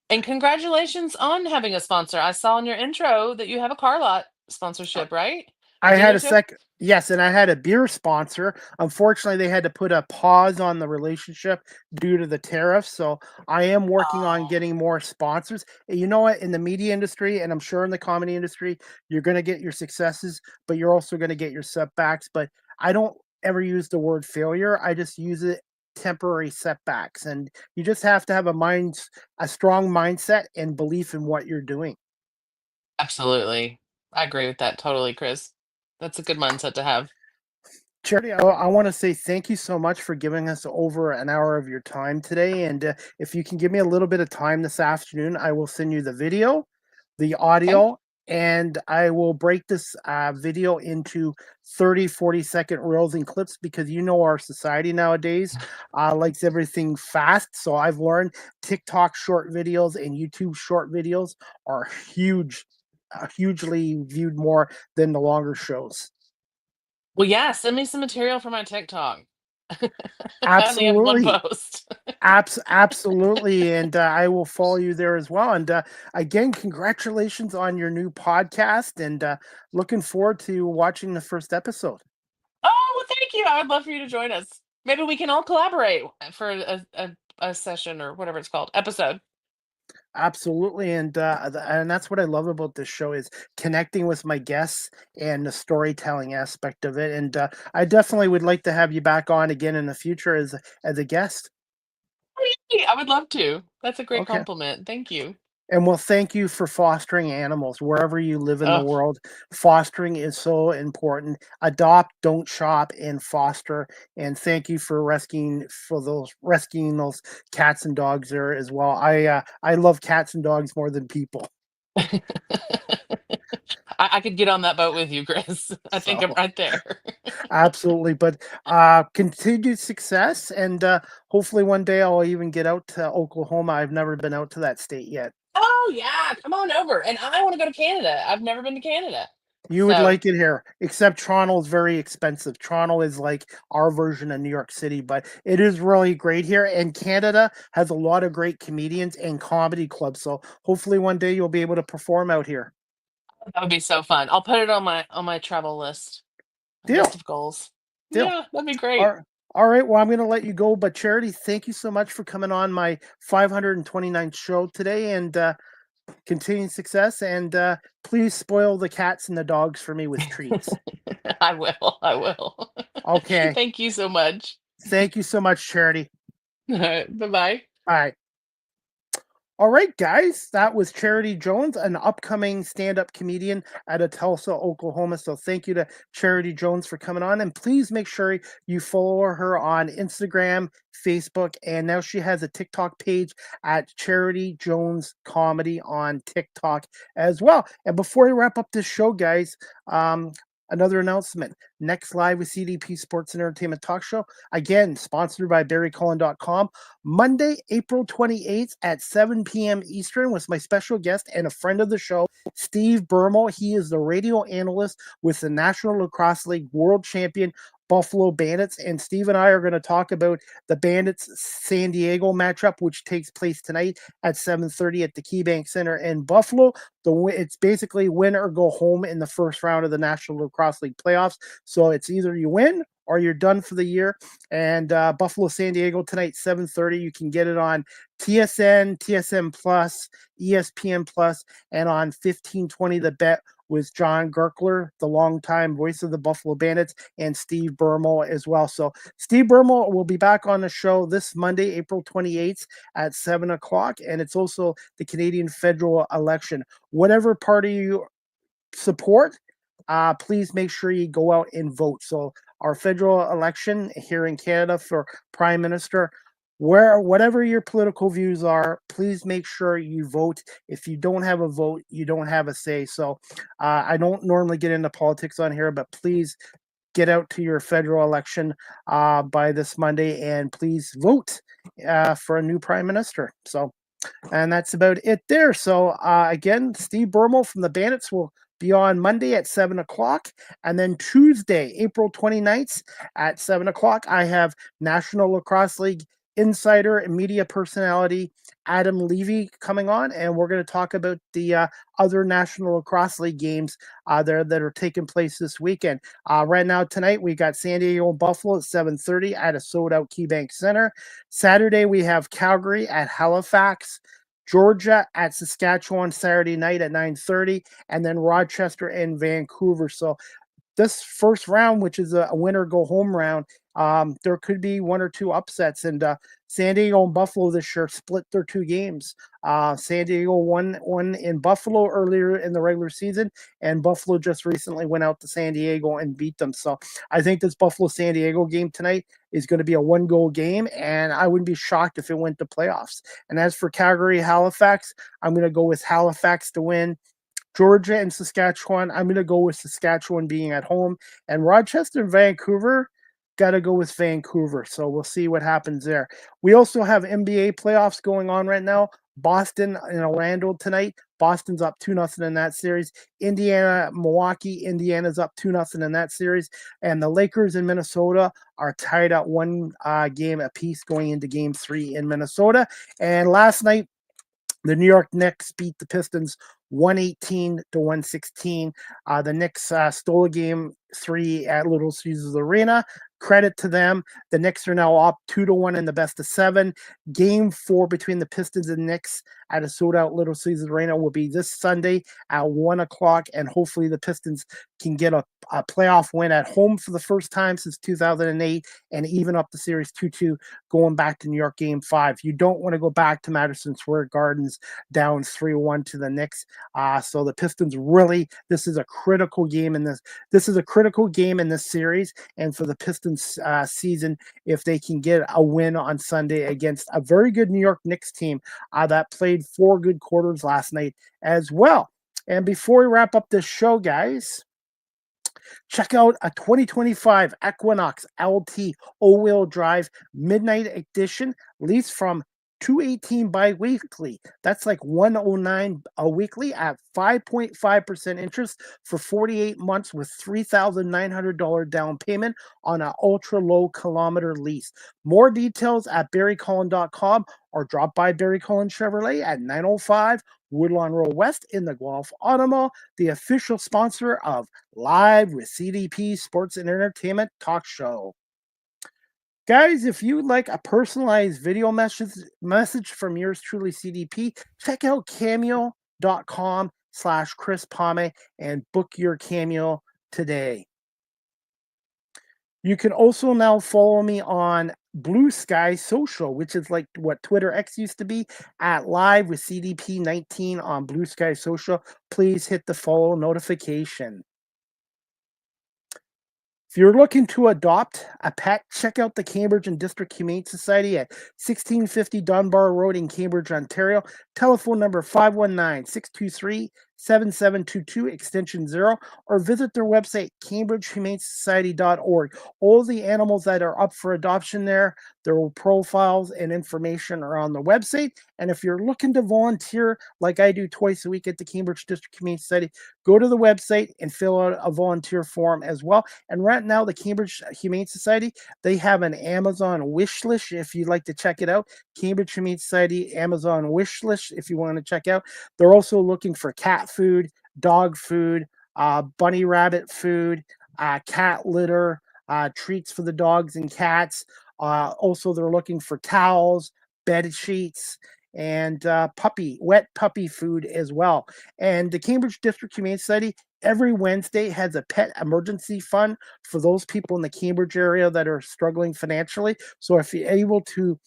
And congratulations on having a sponsor. I saw in your intro that you have a car lot sponsorship, right? A I had a dealership? second, yes, and I had a beer sponsor. Unfortunately, they had to put a pause on the relationship due to the tariffs. So I am working on Oh, getting more sponsors. And you know what? In the media industry, and I'm sure in the comedy industry, you're going to get your successes, but you're also going to get your setbacks. But I don't ever use the word failure. I just use it temporary setbacks. And you just have to have a strong mindset and belief in what you're doing. absolutely. I agree with that totally, Chris. That's a good mindset to have. Charity, I want to say thank you so much for giving us over an hour of your time today. And if you can give me a little bit of time this afternoon, I will send you the video, the Okay. audio, and I will break this video into 30, 40-second reels and clips, because you know our society nowadays likes everything fast. So I've learned TikTok short videos and YouTube short videos are hugely viewed more than the longer shows. Well, yeah, send me some material for my TikTok. I only have one Absolutely. post. Absolutely, and I will follow you there as well. And again, congratulations on your new podcast, and looking forward to watching the first episode. Oh, well, thank you. I would love for you to join us. Maybe we can all collaborate for a session or whatever it's called, episode. Absolutely, and and that's what I love about this show, is connecting with my guests and the storytelling aspect of it. And I definitely would like to have you back on again in the future as a guest. Oh, yeah, I would love to. That's a great Okay. compliment. Thank you. And well, thank you for fostering animals wherever you live in the Oh, world. Fostering is so important. Adopt, don't shop, and foster. And thank you for rescuing those cats and dogs there as well. I love cats and dogs more than people. I could get on that boat with you, Chris. I think I'm So right there. absolutely, but continued success, and hopefully one day I'll even get out to Oklahoma. I've never been out to that state yet. Oh yeah, come on over. And I want to go to Canada. I've never been to Canada. You would So- like it here, except Toronto is very expensive. Toronto is like our version of New York City, but it is really great here. And Canada has a lot of great comedians and comedy clubs. So hopefully one day you'll be able to perform out here. That would be so fun. I'll put it on my travel list. Deal. List of goals. Deal. Yeah, that'd be great. All right. Well, I'm going to let you go. But Charity, thank you so much for coming on my 529th show today, and continued success. And please spoil the cats and the dogs for me with treats. I will. I will. Okay. Thank you so much. Thank you so much, Charity. All right. Bye-bye. Bye. All right, guys, that was Charity Jones, an upcoming stand-up comedian out of Tulsa, Oklahoma. So thank you to Charity Jones for coming on. And please make sure you follow her on Instagram, Facebook, and now she has a TikTok page at Charity Jones Comedy on TikTok as well. And before we wrap up this show, guys, another announcement. Next Live with CDP Sports and Entertainment Talk Show, again, sponsored by BarryCullen.com. Monday, April 28th at 7 p.m. Eastern with my special guest and a friend of the show, Steve Bermo. He is the radio analyst with the National Lacrosse League World Champion Buffalo Bandits. And Steve and I are going to talk about the Bandits San Diego matchup, which takes place tonight at 7:30 at the KeyBank Center in Buffalo. It's basically win or go home in the first round of the National Lacrosse League playoffs. So it's either you win or you're done for the year. And Buffalo San Diego tonight, 7:30. You can get it on TSN, TSN Plus, ESPN Plus, and on 1520 The Bet with John Gerkler, the longtime voice of the Buffalo Bandits, and Steve Bermo as well. So Steve Bermo will be back on the show this Monday, April 28th at 7 o'clock. And it's also the Canadian federal election. Whatever party you support, please make sure you go out and vote. So our federal election here in Canada for Prime Minister, whatever your political views are, please make sure you vote. If you don't have a vote, you don't have a say. So I don't normally get into politics on here, but please get out to your federal election by this Monday, and please vote for a new Prime Minister. So, and that's about it there. So again, Steve Bermo from the Bandits will be on Monday at 7 o'clock. And then Tuesday, April 29th at 7 o'clock, I have National Lacrosse League insider and media personality Adam Levy coming on, and we're going to talk about the other National Lacrosse League games there that are taking place this weekend. Right now, tonight, we got San Diego and Buffalo at 7:30 at a sold-out KeyBank Center. Saturday, we have Calgary at Halifax, Georgia at Saskatchewan Saturday night at 9:30, and then Rochester and Vancouver. So this first round, which is a winner go home round, there could be one or two upsets. And San Diego and Buffalo this year split their two games. San Diego won in Buffalo earlier in the regular season, and Buffalo just recently went out to San Diego and beat them. So I think this Buffalo-San Diego game tonight is going to be a one-goal game, and I wouldn't be shocked if it went to playoffs. And as for Calgary-Halifax, I'm going to go with Halifax to win. Georgia and Saskatchewan, I'm going to go with Saskatchewan being at home. And Rochester and Vancouver, got to go with Vancouver. So we'll see what happens there. We also have NBA playoffs going on right now. Boston and Orlando tonight. Boston's up 2-0 in that series. Indiana, Milwaukee, Indiana's up 2-0 in that series. And the Lakers in Minnesota are tied at one game apiece going into game 3 in Minnesota. And last night, the New York Knicks beat the Pistons 118-116. The Knicks stole a game 3 at Little Caesars Arena. Credit to them. The Knicks are now up 2-1 in the best of 7. Game 4 between the Pistons and Knicks at a sold-out Little Caesars Arena will be this Sunday at 1 o'clock, and hopefully the Pistons can get a playoff win at home for the first time since 2008 and even up the series 2-2 going back to New York Game 5. You don't want to go back to Madison Square Gardens down 3-1 to the Knicks. So the Pistons really, this is a critical game in this. This is a critical game in this series, and for the Pistons season, if they can get a win on Sunday against a very good New York Knicks team that played 4 good quarters last night as well. And before we wrap up this show, guys, check out a 2025 Equinox LT all-wheel drive midnight edition, leased from 218 bi-weekly. That's like 109 a weekly at 5.5% interest for 48 months with $3,900 down payment on an ultra low kilometer lease. More details at barrycullen.com or drop by Barry Cullen Chevrolet at 905 Woodlawn Road West in the Guelph Auto Mall, the official sponsor of Live with CDP Sports and Entertainment Talk Show. Guys, if you'd like a personalized video message from yours truly, CDP, check out cameo.com/Chris Palme and book your cameo today. You can also now follow me on Blue Sky Social, which is like what Twitter X used to be, at Live with CDP19 on Blue Sky Social. Please hit the follow notification. If you're looking to adopt a pet, check out the Cambridge and District Humane Society at 1650 Dunbar Road in Cambridge, Ontario. Telephone number 519-623-7722, extension 0, or visit their website, cambridgehumanesociety.org. All the animals that are up for adoption there, their profiles and information are on the website. And if you're looking to volunteer, like I do twice a week at the Cambridge District Humane Society, go to the website and fill out a volunteer form as well. And right now, the Cambridge Humane Society, they have an Amazon wish list if you'd like to check it out. Cambridge Humane Society Amazon wish list if you want to check out. They're also looking for cat food, dog food, bunny rabbit food, cat litter, treats for the dogs and cats. Also, they're looking for towels, bed sheets, and wet puppy food as well. And the Cambridge District Humane Society every Wednesday has a pet emergency fund for those people in the Cambridge area that are struggling financially. So if you're able to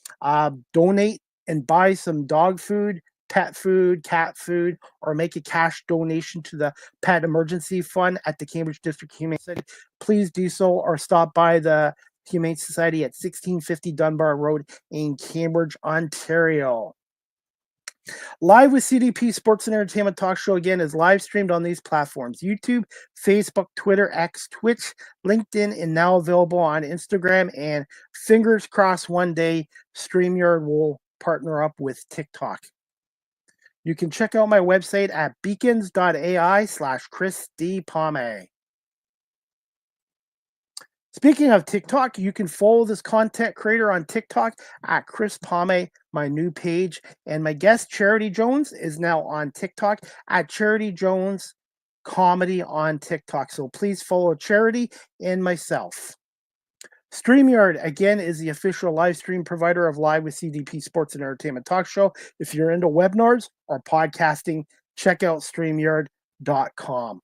donate and buy some dog food, pet food, cat food, or make a cash donation to the pet emergency fund at the Cambridge District Humane Society, please do so, or stop by the Humane Society at 1650 Dunbar Road in Cambridge, Ontario. Live with CDP Sports and Entertainment Talk Show again is live streamed on these platforms: YouTube, Facebook, Twitter, X, Twitch, LinkedIn, and now available on Instagram. And fingers crossed, one day StreamYard will partner up with TikTok. You can check out my website at beacons.ai/Chris D. Palme. Speaking of TikTok, you can follow this content creator on TikTok at Chris Palme, my new page. And my guest, Charity Jones, is now on TikTok at Charity Jones Comedy on TikTok. So please follow Charity and myself. StreamYard, again, is the official live stream provider of Live with CDP Sports and Entertainment Talk Show. If you're into webinars or podcasting, check out StreamYard.com.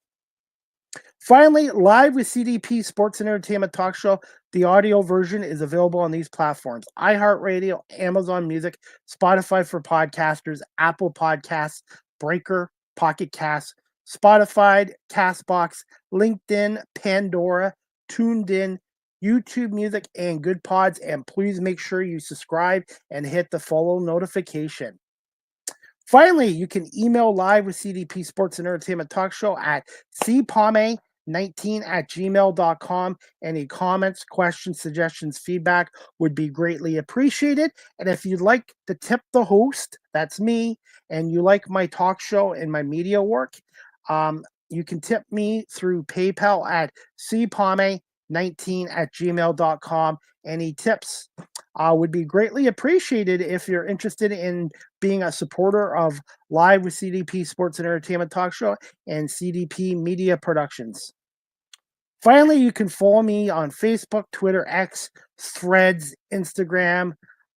Finally, Live with CDP Sports and Entertainment Talk Show, the audio version is available on these platforms: iHeartRadio, Amazon Music, Spotify for podcasters, Apple Podcasts, Breaker, Pocket Casts, Spotify, Castbox, LinkedIn, Pandora, TuneIn, YouTube Music, and Good Pods. And please make sure you subscribe and hit the follow notification. Finally, you can email Live with CDP Sports and Entertainment Talk Show at cpalme19@gmail.com. Any comments, questions, suggestions, feedback would be greatly appreciated. And if you'd like to tip the host, that's me, and you like my talk show and my media work, you can tip me through PayPal at cpalme19@gmail.com. Any tips would be greatly appreciated if you're interested in being a supporter of Live with CDP Sports and Entertainment Talk Show and CDP Media Productions. Finally, you can follow me on Facebook, Twitter, X, Threads, Instagram,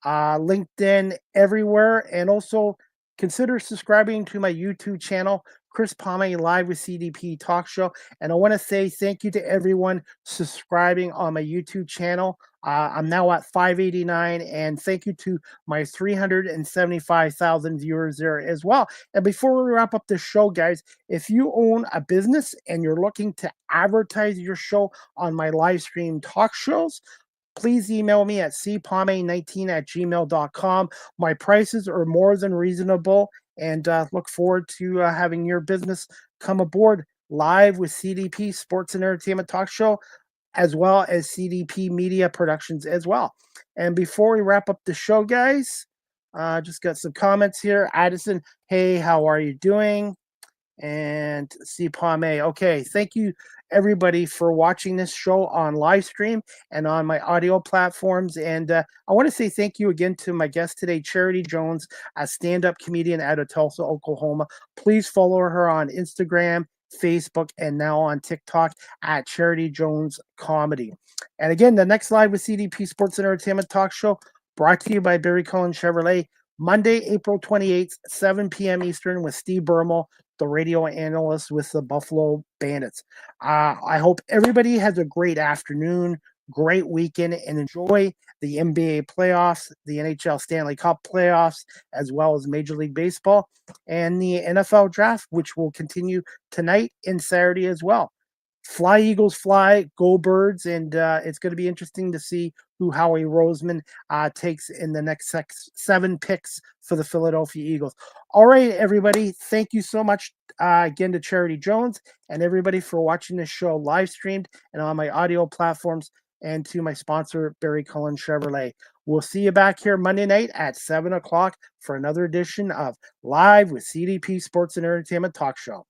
LinkedIn, everywhere. And also consider subscribing to my YouTube channel, Chris Palme Live with CDP Talk Show. And I want to say thank you to everyone subscribing on my YouTube channel. I'm now at 589, and thank you to my 375,000 viewers there as well. And before we wrap up this show, guys, if you own a business and you're looking to advertise your show on my live stream talk shows, please email me at cpalme19@gmail.com. My prices are more than reasonable, and look forward to having your business come aboard Live with CDP Sports and Entertainment Talk Show, as well as CDP Media Productions as well. And before we wrap up the show, guys, Just got some comments here. Addison, hey, how are you doing? And C. Palme. Okay, thank you everybody for watching this show on live stream and on my audio platforms. And I want to say thank you again to my guest today, Charity Jones, a stand-up comedian out of Tulsa, Oklahoma. Please follow her on Instagram, Facebook, and now on TikTok at Charity Jones Comedy. And again, the next live with CDP Sports and Entertainment Talk Show brought to you by Barry Cullen Chevrolet, Monday, April 28th, 7 p.m. Eastern with Steve Bermel, the radio analyst with the Buffalo Bandits. I hope everybody has a great afternoon, great weekend, and enjoy the NBA playoffs, the NHL Stanley Cup playoffs, as well as Major League Baseball and the NFL draft, which will continue tonight and Saturday as well. Fly Eagles fly, go Birds, and it's going to be interesting to see who Howie Roseman takes in the next 7 picks for the Philadelphia Eagles. All right, everybody, thank you so much again to Charity Jones and everybody for watching this show live streamed and on my audio platforms, and to my sponsor, Barry Cullen Chevrolet. We'll see you back here Monday night at 7 o'clock for another edition of Live with CDP Sports and Entertainment Talk Show.